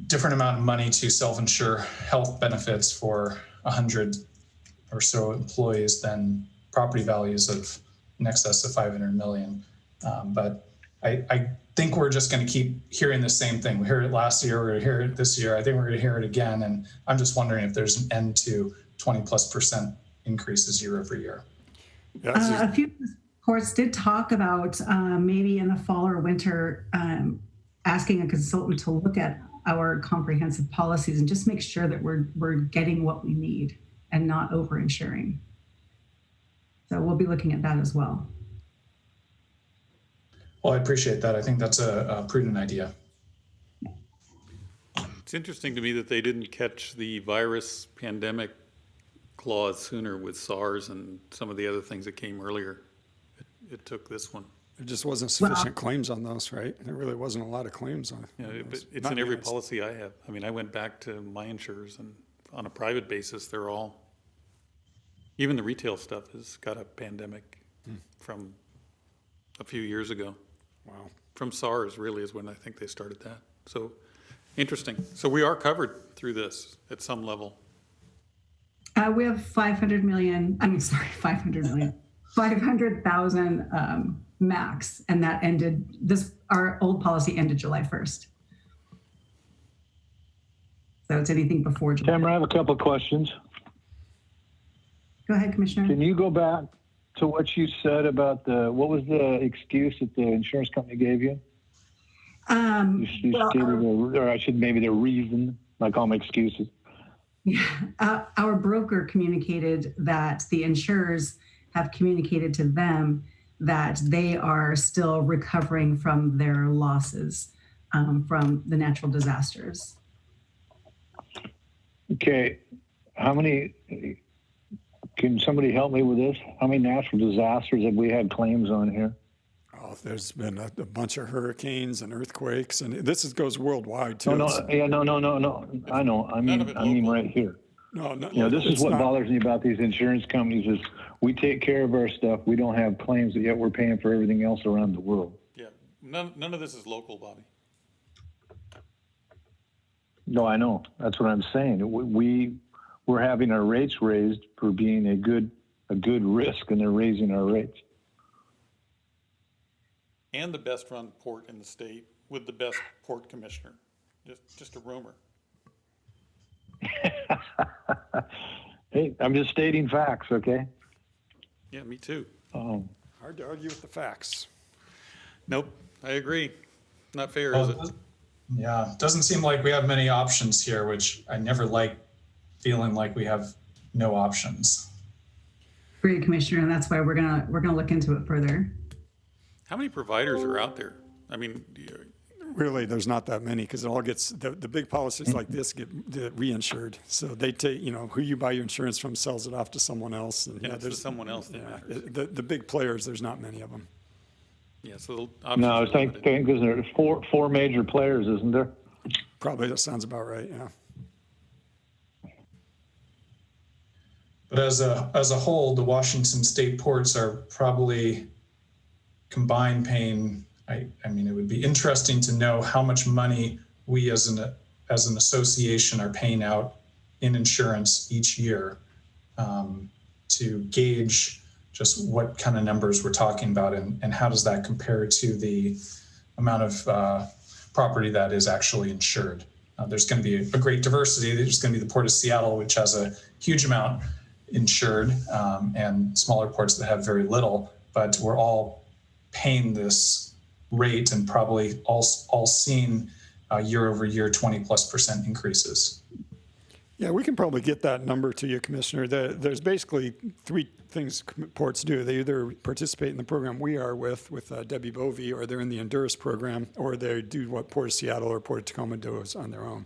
different amount of money to self-insure health benefits for 100 or so employees than property values of in excess of 500 million. But I think we're just going to keep hearing the same thing. We heard it last year, we're going to hear it this year. I think we're going to hear it again. And I'm just wondering if there's an end to 20+% increases year over year. A few ports did talk about maybe in the fall or winter asking a consultant to look at our comprehensive policies and just make sure that we're getting what we need and not over-insuring. So we'll be looking at that as well. Well, I appreciate that. I think that's a prudent idea. It's interesting to me that they didn't catch the virus pandemic clause sooner with SARS and some of the other things that came earlier. It took this one. There just wasn't sufficient claims on those, right? There really wasn't a lot of claims on it. Yeah, but it's in every policy I have. I mean, I went back to my insurers, and on a private basis, they're all, even the retail stuff has got a pandemic from a few years ago. Wow. From SARS really is when I think they started that. So interesting. So we are covered through this at some level. We have 500 million, 500,000 max, and that ended, our old policy ended July 1st. So it's anything before July. Tamara, I have a couple of questions. Go ahead, Commissioner. Can you go back to what you said about what was the excuse that the insurance company gave you? You stated, maybe the reason, I call them excuses. Yeah, our broker communicated that the insurers have communicated to them that they are still recovering from their losses from the natural disasters. Okay, can somebody help me with this? How many natural disasters have we had claims on here? Oh, there's been a bunch of hurricanes and earthquakes, and this goes worldwide too. No. I know. I mean right here. No. This is what bothers me about these insurance companies is we take care of our stuff. We don't have claims, but yet we're paying for everything else around the world. Yeah, none of this is local, Bobby. No, I know. That's what I'm saying. We're having our rates raised for being a good risk, and they're raising our rates. And the best run port in the state with the best port commissioner. Just a rumor. Hey, I'm just stating facts, okay? Yeah, me too. Hard to argue with the facts. Nope, I agree. Not fair, is it? Yeah, it doesn't seem like we have many options here, which I never like feeling like we have no options. Great, Commissioner, and that's why we're gonna look into it further. How many providers are out there? I mean, really, there's not that many because it all gets the big policies like this get reinsured. So they take who you buy your insurance from sells it off to someone else. And there's someone else that matters. The big players, there's not many of them. Yeah, so no, I think there's four major players, isn't there? Probably that sounds about right. Yeah. But as a whole, the Washington state ports are probably combined paying. I mean, it would be interesting to know how much money we as an association are paying out in insurance each year to gauge just what kind of numbers we're talking about and how does that compare to the amount of property that is actually insured. There's going to be a great diversity. There's going to be the Port of Seattle, which has a huge amount insured, and smaller ports that have very little, but we're all paying this rate and probably all seeing year over year 20+% increases. Yeah, we can probably get that number to you, Commissioner. There's basically three things ports do. They either participate in the program we are with Debbie Bovee, or they're in the Endurance program, or they do what Port of Seattle or Port of Tacoma does on their own.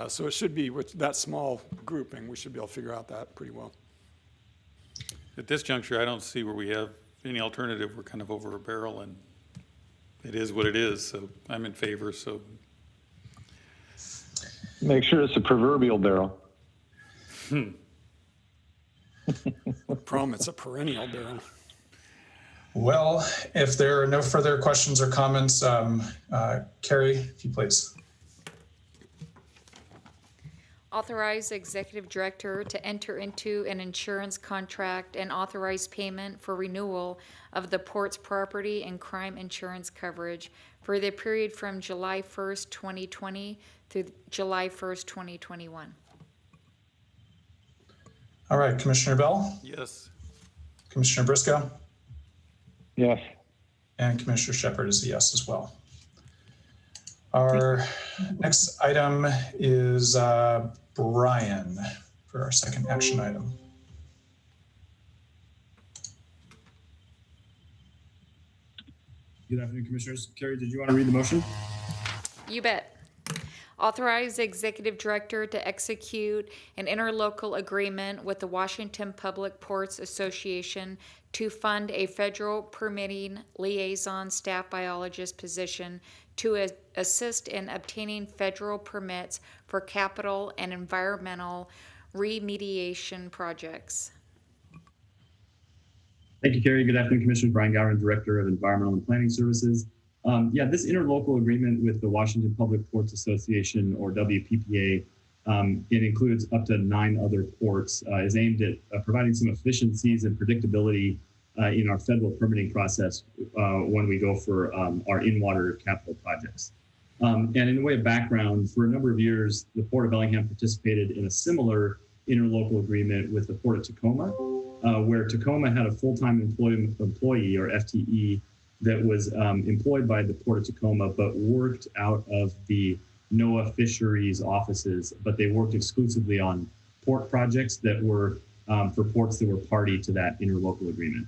So it should be, with that small grouping, we should be able to figure out that pretty well. At this juncture, I don't see where we have any alternative. We're kind of over a barrel, and it is what it is. So I'm in favor. So make sure it's a proverbial barrel. Prom, it's a perennial barrel. Well, if there are no further questions or comments, Carrie, if you please. Authorize executive director to enter into an insurance contract and authorize payment for renewal of the port's property and crime insurance coverage for the period from July 1st, 2020 through July 1st, 2021. All right, Commissioner Bell? yes. Commissioner Briscoe? Yes. And Commissioner Shepard is a yes as well. Our next item is Brian for our second action item. Good afternoon, Commissioners. Carrie, did you want to read the motion? You bet. Authorize the executive director to execute an interlocal agreement with the Washington Public Ports Association to fund a federal permitting liaison staff biologist position to assist in obtaining federal permits for capital and environmental remediation projects. Thank you, Carrie. Good afternoon, Commissioner. Brian Gowron, Director of Environmental and Planning Services. This interlocal agreement with the Washington Public Ports Association, or WPPA, it includes up to 9 other ports, is aimed at providing some efficiencies and predictability in our federal permitting process when we go for our in-water capital projects. And in a way of background, for a number of years, the Port of Bellingham participated in a similar interlocal agreement with the Port of Tacoma, where Tacoma had a full-time employee, or FTE, that was employed by the Port of Tacoma, but worked out of the NOAA fisheries offices, but they worked exclusively on port projects that were for ports that were party to that interlocal agreement.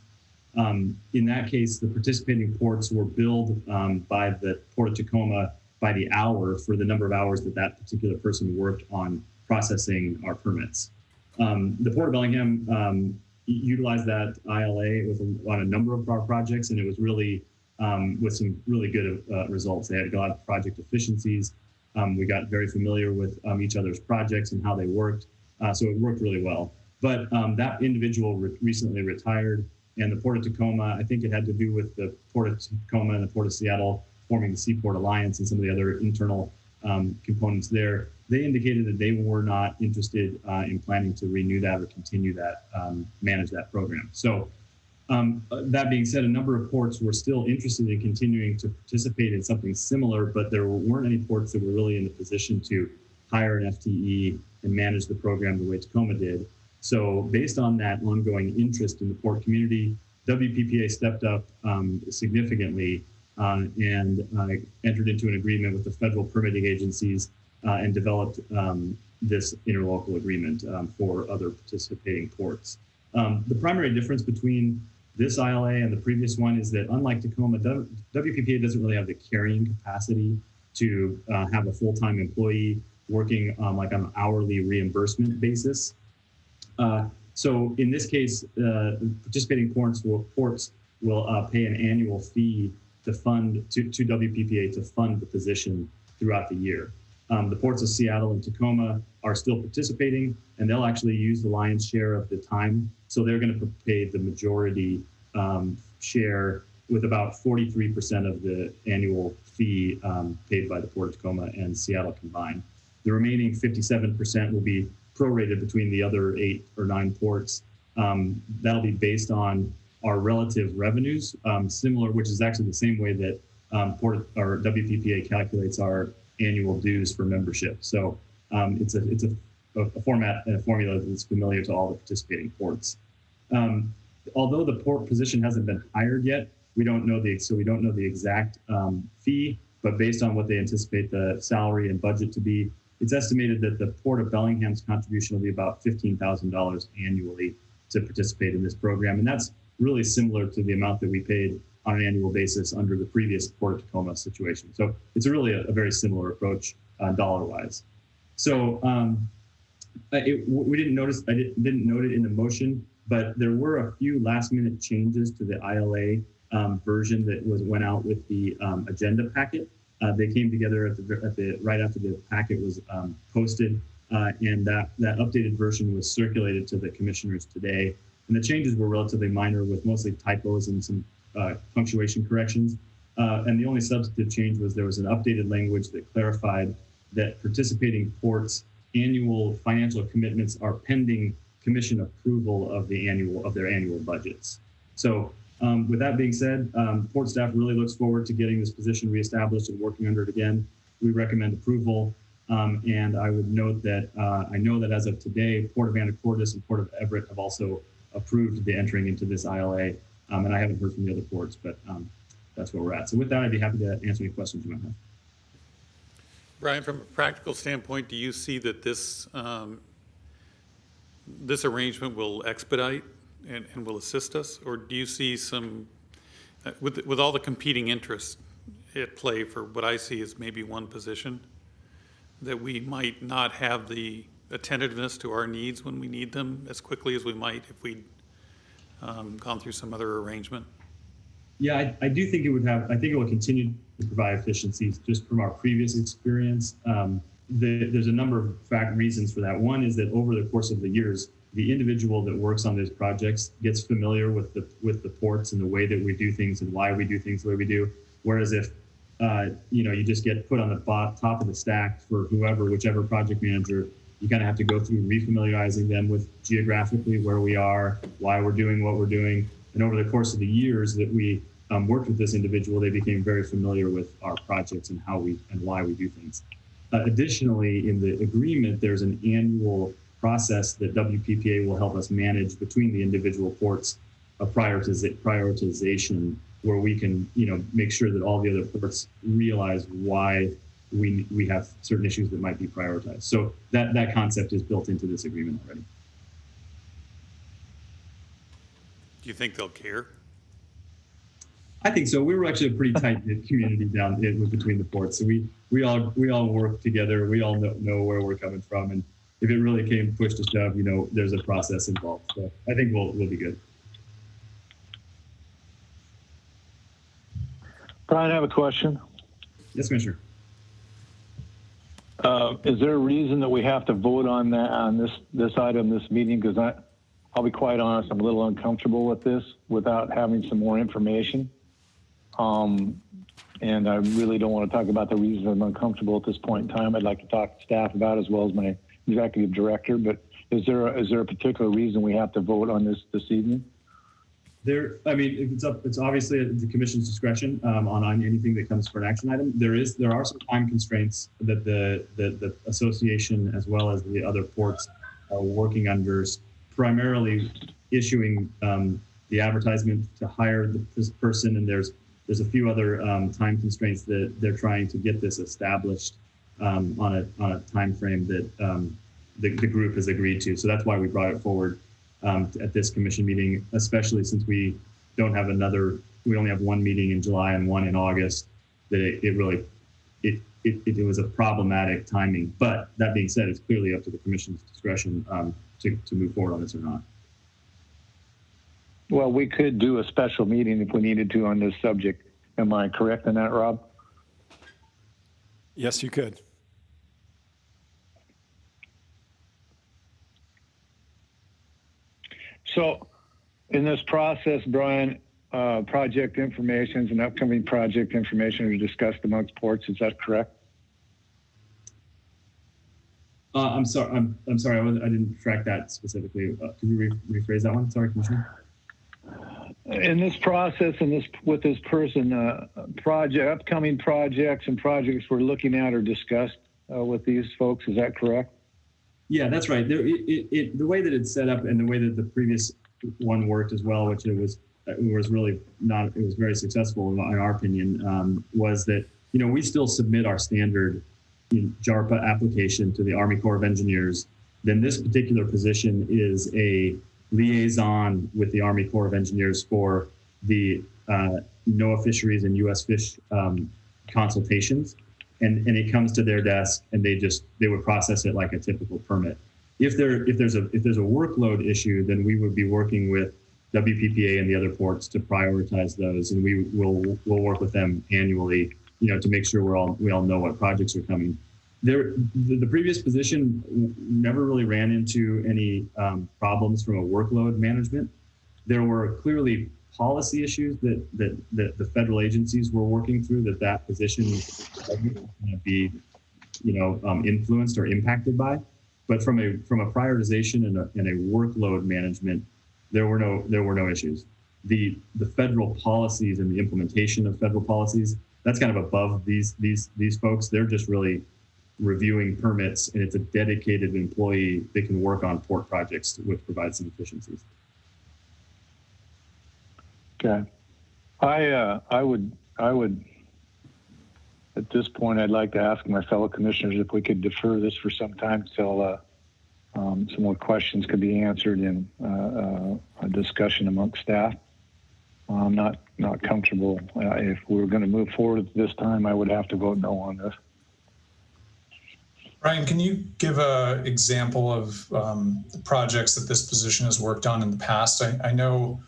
In that case, the participating ports were billed by the Port of Tacoma by the hour for the number of hours that that particular person worked on processing our permits. The Port of Bellingham utilized that ILA on a number of our projects, and it was really with some really good results. They had a lot of project efficiencies. We got very familiar with each other's projects and how they worked, so it worked really well. But that individual recently retired, and the Port of Tacoma, I think it had to do with the Port of Tacoma and the Port of Seattle forming the Seaport Alliance and some of the other internal components there. They indicated that they were not interested in planning to renew that or continue that, manage that program. So that being said, a number of ports were still interested in continuing to participate in something similar, but there weren't any ports that were really in the position to hire an FTE and manage the program the way Tacoma did. So based on that ongoing interest in the port community, WPPA stepped up significantly and entered into an agreement with the federal permitting agencies and developed this interlocal agreement for other participating ports. The primary difference between this ILA and the previous one is that, unlike Tacoma, WPPA doesn't really have the carrying capacity to have a full-time employee working like on an hourly reimbursement basis. So in this case, participating ports will pay an annual fee to fund to WPPA to fund the position throughout the year. The ports of Seattle and Tacoma are still participating, and they'll actually use the lion's share of the time. So they're going to pay the majority share, with about 43% of the annual fee paid by the Port of Tacoma and Seattle combined. The remaining 57% will be prorated between the other 8 or 9 ports. That'll be based on our relative revenues, similar, which is actually the same way that Port or WPPA calculates our annual dues for membership. So it's a format and a formula that's familiar to all the participating ports. Although the port position hasn't been hired yet, we don't know the exact fee, but based on what they anticipate the salary and budget to be, it's estimated that the Port of Bellingham's contribution will be about $15,000 annually to participate in this program. And that's really similar to the amount that we paid on an annual basis under the previous Port of Tacoma situation. So it's really a very similar approach dollar-wise. So we didn't notice, I didn't note it in the motion, but there were a few last-minute changes to the ILA version that went out with the agenda packet. They came together right after the packet was posted, and that updated version was circulated to the commissioners today. And the changes were relatively minor, with mostly typos and some punctuation corrections. And the only substantive change was there was an updated language that clarified that participating ports' annual financial commitments are pending commission approval of their annual budgets. So with that being said, port staff really looks forward to getting this position reestablished and working under it again. We recommend approval. And I would note that I know that as of today, Port of Anacortes and Port of Everett have also approved the entering into this ILA. And I haven't heard from the other ports, but that's where we're at. So with that, I'd be happy to answer any questions you might have. Brian, from a practical standpoint, do you see that this this arrangement will expedite and will assist us? Or do you see some, with all the competing interests at play for what I see as maybe one position, that we might not have the attentiveness to our needs when we need them as quickly as we might if we'd gone through some other arrangement? Yeah, I do think it would have, I think it will continue to provide efficiencies just from our previous experience. There's a number of reasons for that. One is that over the course of the years, the individual that works on these projects gets familiar with the ports and the way that we do things and why we do things the way we do. Whereas if you just get put on the top of the stack for whichever project manager, you kind of have to go through refamiliarizing them with geographically where we are, why we're doing what we're doing. And over the course of the years that we worked with this individual, they became very familiar with our projects and how we and why we do things. Additionally, in the agreement, there's an annual process that WPPA will help us manage between the individual ports, a prioritization where we can, make sure that all the other ports realize why we have certain issues that might be prioritized. So that concept is built into this agreement already. Do you think they'll care? I think so. We were actually a pretty tight-knit community down between the ports. So we all work together. We all know where we're coming from, and if it really came push to shove, there's a process involved. So I think we'll be good. Brian, I have a question. Yes, Commissioner. Is there a reason that we have to vote on that on this item, this meeting? Because I'll be quite honest, I'm a little uncomfortable with this without having some more information. And I really don't want to talk about the reasons I'm uncomfortable at this point in time. I'd like to talk to staff about as well as my executive director. But is there a particular reason we have to vote on this evening? It's obviously at the commission's discretion on anything that comes for an action item. There are some time constraints that the association as well as the other ports are working under, primarily issuing the advertisement to hire this person, and there's a few other time constraints that they're trying to get this established on a time frame that the group has agreed to. So that's why we brought it forward at this commission meeting, especially since we only have one meeting in July and one in August, that it was a problematic timing. But that being said, it's clearly up to the commission's discretion to move forward on this or not. Well, we could do a special meeting if we needed to on this subject. Am I correct in that, Rob? Yes, you could. So in this process, Brian, project informations and upcoming project information are discussed amongst ports. Is that correct? I'm sorry. I'm sorry. I didn't track that specifically. Could you rephrase that one? Sorry, Commissioner. In this process and with this person, upcoming projects and projects we're looking at or discussed with these folks. Is that correct? Yeah, that's right. The way that it's set up and the way that the previous one worked as well, which it was really not, it was very successful in our opinion, was that, we still submit our standard JARPA application to the Army Corps of Engineers. Then this particular position is a liaison with the Army Corps of Engineers for the NOAA fisheries and U.S. fish consultations. And it comes to their desk and they would process it like a typical permit. If there's a workload issue, then we would be working with WPPA and the other ports to prioritize those, and we'll work with them annually, to make sure we all know what projects are coming. The previous position never really ran into any problems from a workload management. There were clearly policy issues that the federal agencies were working through that position would be, influenced or impacted by. But from a prioritization and a workload management, there were no issues. The federal policies and the implementation of federal policies, that's kind of above these folks. They're just really reviewing permits, and it's a dedicated employee that can work on port projects, which provides some efficiencies. Okay. I would at this point, I'd like to ask my fellow commissioners if we could defer this for some time till some more questions could be answered in a discussion amongst staff. I'm not comfortable. If we were going to move forward at this time, I would have to vote no on this. Brian, can you give an example of the projects that this position has worked on in the past? I know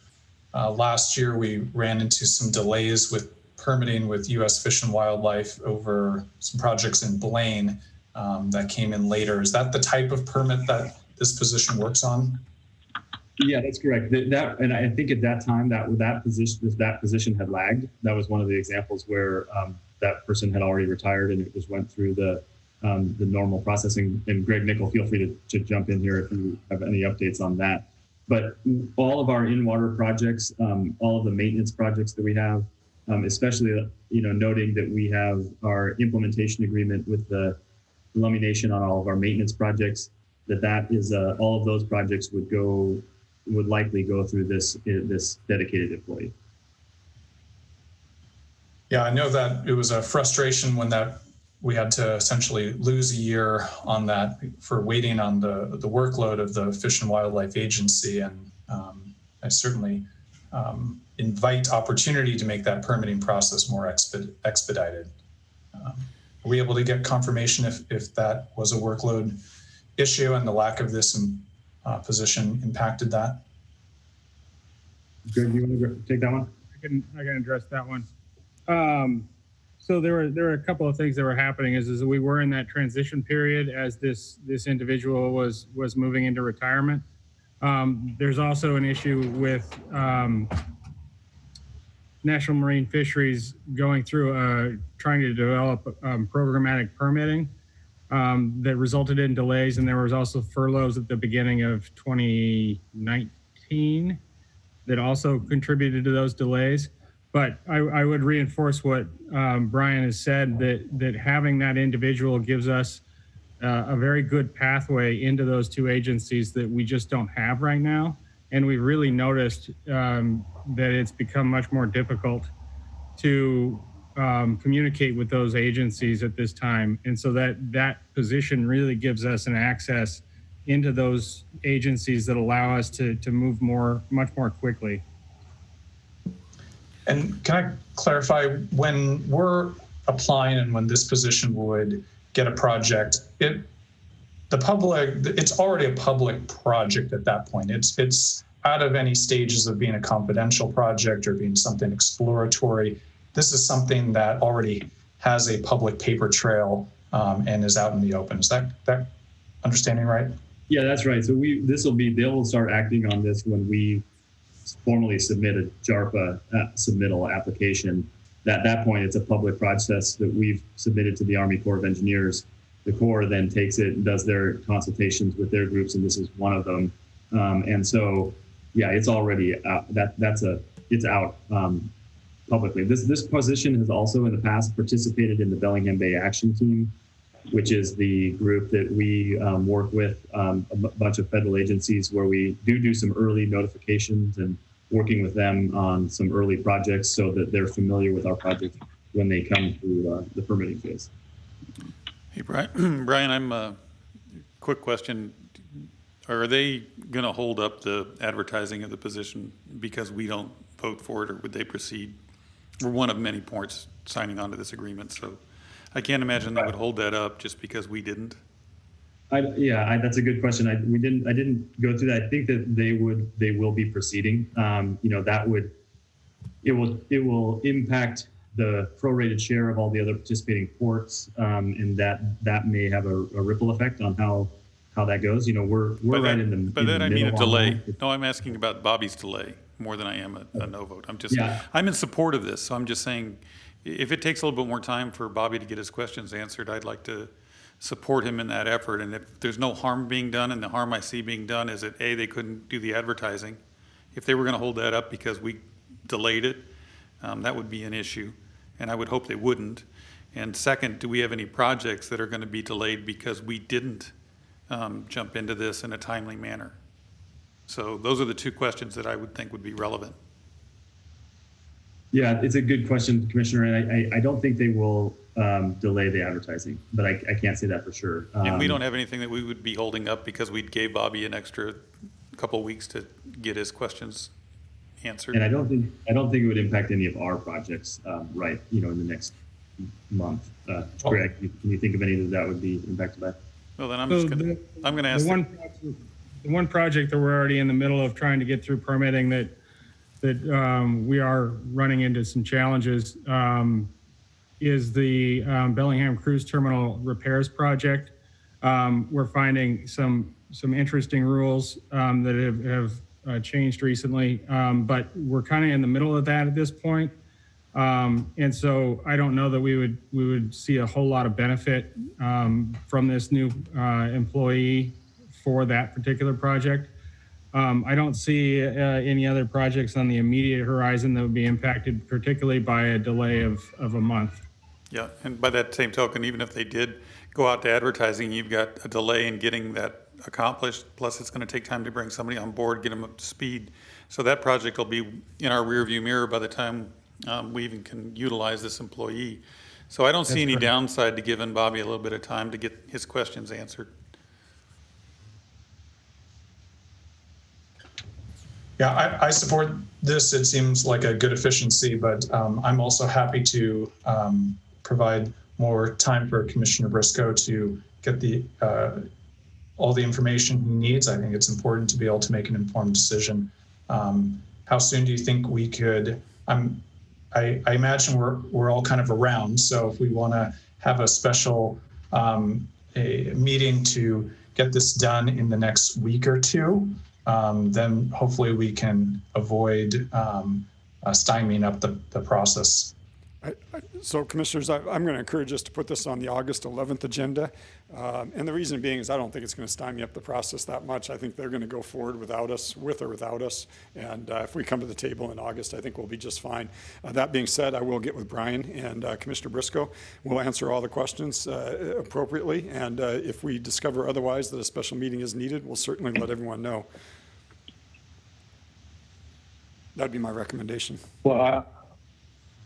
last year we ran into some delays with permitting with U.S. Fish and Wildlife over some projects in Blaine that came in later. Is that the type of permit that this position works on? Yeah, that's correct. And I think at that time that position had lagged. That was one of the examples where that person had already retired, and it just went through the normal processing. And Greg Nickel, feel free to jump in here if you have any updates on that. But all of our in-water projects, all of the maintenance projects that we have, especially noting that we have our implementation agreement with the Lummi Nation on all of our maintenance projects, that is all of those projects would likely go through this dedicated employee. Yeah, I know that it was a frustration when we had to essentially lose a year on that for waiting on the workload of the Fish and Wildlife Agency. And I certainly invite opportunity to make that permitting process more expedited. Are we able to get confirmation if that was a workload issue and the lack of this position impacted that? Greg, do you want to take that one? I can address that one. So there were a couple of things that were happening is we were in that transition period as this individual was moving into retirement. There's also an issue with National Marine Fisheries going through trying to develop programmatic permitting that resulted in delays, and there was also furloughs at the beginning of 2019 that also contributed to those delays. But I would reinforce what Brian has said, that having that individual gives us a very good pathway into those two agencies that we just don't have right now. And we've really noticed that it's become much more difficult to communicate with those agencies at this time. And so that position really gives us an access into those agencies that allow us to move much more quickly. And can I clarify, when we're applying and when this position would get a project, it's already a public project at that point. It's out of any stages of being a confidential project or being something exploratory. This is something that already has a public paper trail and is out in the open. Is that understanding right? Yeah, that's right. So they'll start acting on this when we formally submit a JARPA submittal application. At that point, it's a public process that we've submitted to the Army Corps of Engineers. the Corps then takes it and does their consultations with their groups, and this is one of them. And so, yeah, it's already out. It's out publicly. This position has also in the past participated in the Bellingham Bay Action Team, which is the group that we work with a bunch of federal agencies where we do some early notifications and working with them on some early projects so that they're familiar with our project when they come through the permitting phase. Hey, Brian, Brian, quick question. Are they going to hold up the advertising of the position because we don't vote for it, or would they proceed? We're one of many ports signing on to this agreement, so I can't imagine they would hold that up just because we didn't. That's a good question. I didn't go through that. I think that they will be proceeding. It will impact the prorated share of all the other participating ports, and that may have a ripple effect on how that goes. We're right in the. But then I mean a delay. No, I'm asking about Bobby's delay more than I am a no vote. I'm in support of this, so I'm just saying, if it takes a little bit more time for Bobby to get his questions answered, I'd like to support him in that effort. And if there's no harm being done, and the harm I see being done is that they couldn't do the advertising. If they were going to hold that up because we delayed it, that would be an issue, and I would hope they wouldn't. And second, do we have any projects that are going to be delayed because we didn't jump into this in a timely manner? So those are the two questions that I would think would be relevant. Yeah, it's a good question, Commissioner, and I don't think they will delay the advertising, but I can't say that for sure. And we don't have anything that we would be holding up because we gave Bobby an extra couple of weeks to get his questions answered. And I don't think it would impact any of our projects, in the next month. Greg, can you think of any that would be impacted by? Well, then I'm going to ask. The one project that we're already in the middle of trying to get through permitting that we are running into some challenges is the Bellingham Cruise Terminal repairs project. We're finding some interesting rules that have changed recently, but we're kind of in the middle of that at this point. And so I don't know that we would see a whole lot of benefit from this new employee for that particular project. I don't see any other projects on the immediate horizon that would be impacted, particularly by a delay of a month. Yeah, and by that same token, even if they did go out to advertising, you've got a delay in getting that accomplished. Plus, it's going to take time to bring somebody on board, get them up to speed. So that project will be in our rearview mirror by the time we even can utilize this employee. So I don't see any downside to giving Bobby a little bit of time to get his questions answered. Yeah, I support this. It seems like a good efficiency, but I'm also happy to provide more time for Commissioner Briscoe to get all the information he needs. I think it's important to be able to make an informed decision. How soon do you think we could? I imagine we're all kind of around, so if we want to have a special a meeting to get this done in the next week or two, then hopefully we can avoid stymieing up the process. So, Commissioners, I'm going to encourage us to put this on the August 11th agenda. And the reason being is I don't think it's going to stymie up the process that much. I think they're going to go forward without us, with or without us. And if we come to the table in August, I think we'll be just fine. That being said, I will get with Brian and Commissioner Briscoe. We'll answer all the questions appropriately. And if we discover otherwise that a special meeting is needed, we'll certainly let everyone know. That'd be my recommendation. Well,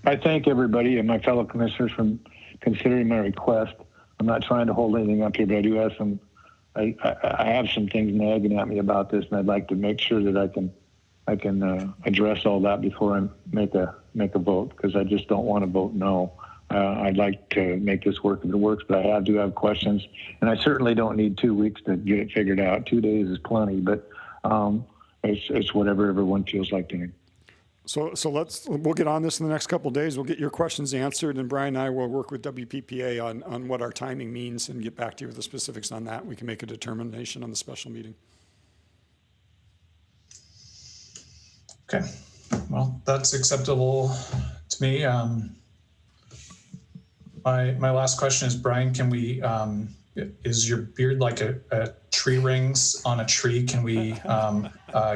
I thank everybody and my fellow commissioners for considering my request. I'm not trying to hold anything up here, but I do have I have some things nagging at me about this, and I'd like to make sure that I can address all that before I make a vote, because I just don't want to vote no. I'd like to make this work if it works, but I do have questions, and I certainly don't need 2 weeks to get it figured out. 2 days is plenty, but it's whatever everyone feels like doing. So we'll get on this in the next couple of days. We'll get your questions answered, and Brian and I will work with WPPA on what our timing means and get back to you with the specifics on that. We can make a determination on the special meeting. Okay, well, that's acceptable to me. My last question is, Brian, can we, is your beard like a tree rings on a tree? Can we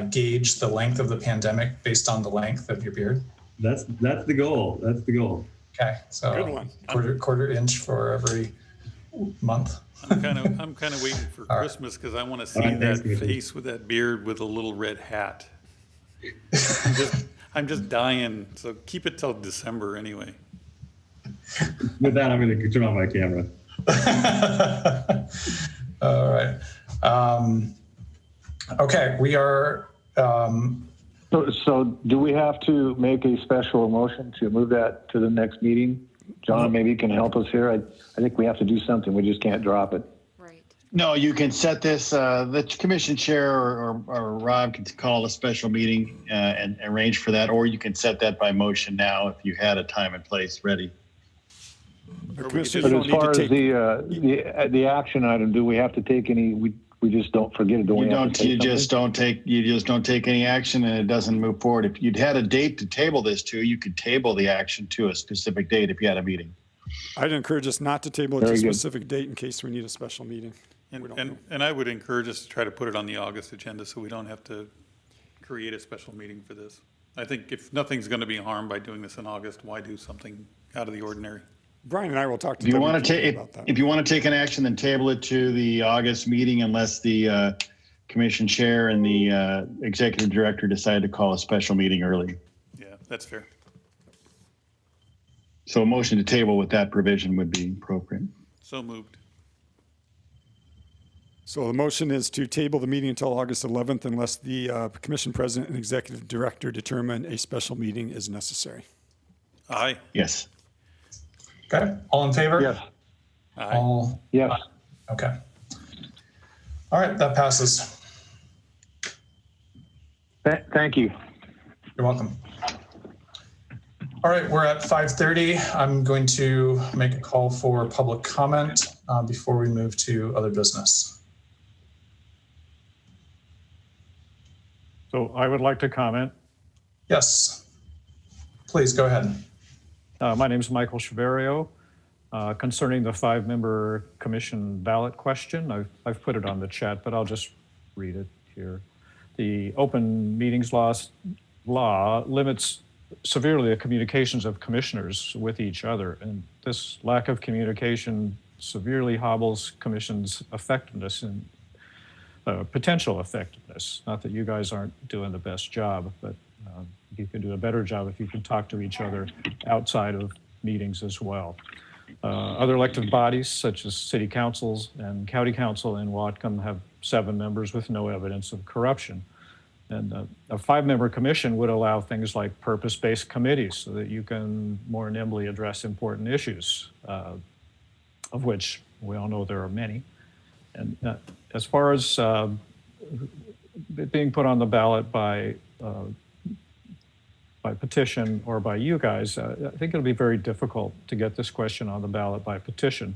gauge the length of the pandemic based on the length of your beard? That's the goal. That's the goal. Okay, so Good one. quarter inch for every month. I'm kind of waiting for Christmas because I want to see that face with that beard with a little red hat. I'm just dying. So keep it till December anyway. With that, I'm going to turn on my camera. All right. Okay, we are. So do we have to make a special motion to move that to the next meeting? John, maybe you can help us here. I think we have to do something. We just can't drop it. Right. No, you can set this, the commission chair or Rob can call a special meeting and arrange for that, or you can set that by motion now if you had a time and place ready. But as far as the action item, do we have to take any? We just don't forget it. You just don't take any action, and it doesn't move forward. If you'd had a date to table this to, you could table the action to a specific date if you had a meeting. I'd encourage us not to table it to a specific date in case we need a special meeting. And I would encourage us to try to put it on the August agenda so we don't have to create a special meeting for this. I think if nothing's going to be harmed by doing this in August, why do something out of the ordinary? Brian and I will talk to you about that. If you want to take an action, then table it to the August meeting unless the commission chair and the executive director decide to call a special meeting early. Yeah, that's fair. So a motion to table with that provision would be appropriate. So moved. So the motion is to table the meeting until August 11th unless the commission president and executive director determine a special meeting is necessary. Aye. Yes. Okay, all in favor? Yes. Aye. Yes. Okay. All right, that passes. Thank you. You're welcome. All right, we're at 5:30. I'm going to make a call for public comment before we move to other business. So I would like to comment. Yes, please go ahead. My name is Michael Chiverio. Concerning the 5-member commission ballot question, I've put it on the chat, but I'll just read it here. The open meetings law limits severely the communications of commissioners with each other, and this lack of communication severely hobbles commission's effectiveness and potential effectiveness. Not that you guys aren't doing the best job, but you can do a better job if you can talk to each other outside of meetings as well. Other elected bodies, such as city councils and county council in Whatcom, have 7 members with no evidence of corruption. And a 5-member commission would allow things like purpose-based committees so that you can more nimbly address important issues, of which we all know there are many. And as far as being put on the ballot by petition or by you guys, I think it'll be very difficult to get this question on the ballot by petition.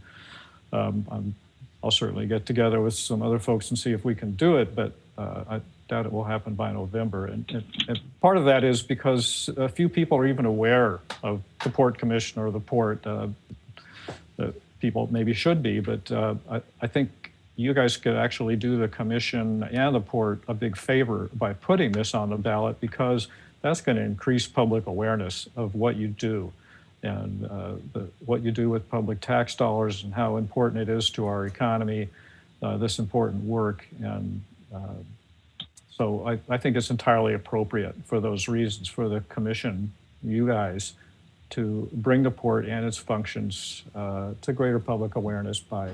I'll certainly get together with some other folks and see if we can do it, but I doubt it will happen by November. And part of that is because a few people are even aware of the Port Commission or the Port. People maybe should be, but I think you guys could actually do the commission and the Port a big favor by putting this on the ballot, because that's going to increase public awareness of what you do and what you do with public tax dollars and how important it is to our economy, this important work. And so I think it's entirely appropriate for those reasons for the commission, you guys, to bring the Port and its functions to greater public awareness by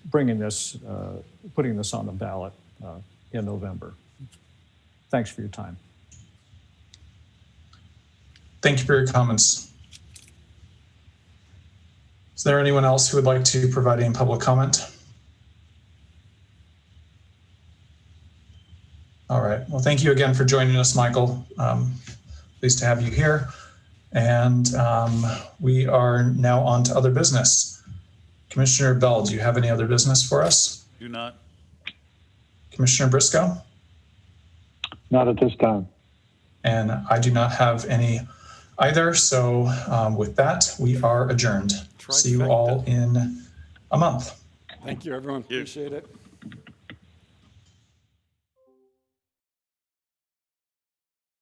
bringing this, putting this on the ballot in November. Thanks for your time. Thank you for your comments. Is there anyone else who would like to provide any public comment? All right. Well, thank you again for joining us, Michael. Pleased to have you here. And we are now on to other business. Commissioner Bell, do you have any other business for us? Do not. Commissioner Briscoe? Not at this time. And I do not have any either. So with that, we are adjourned. See you all in a month. Thank you, everyone. Appreciate it.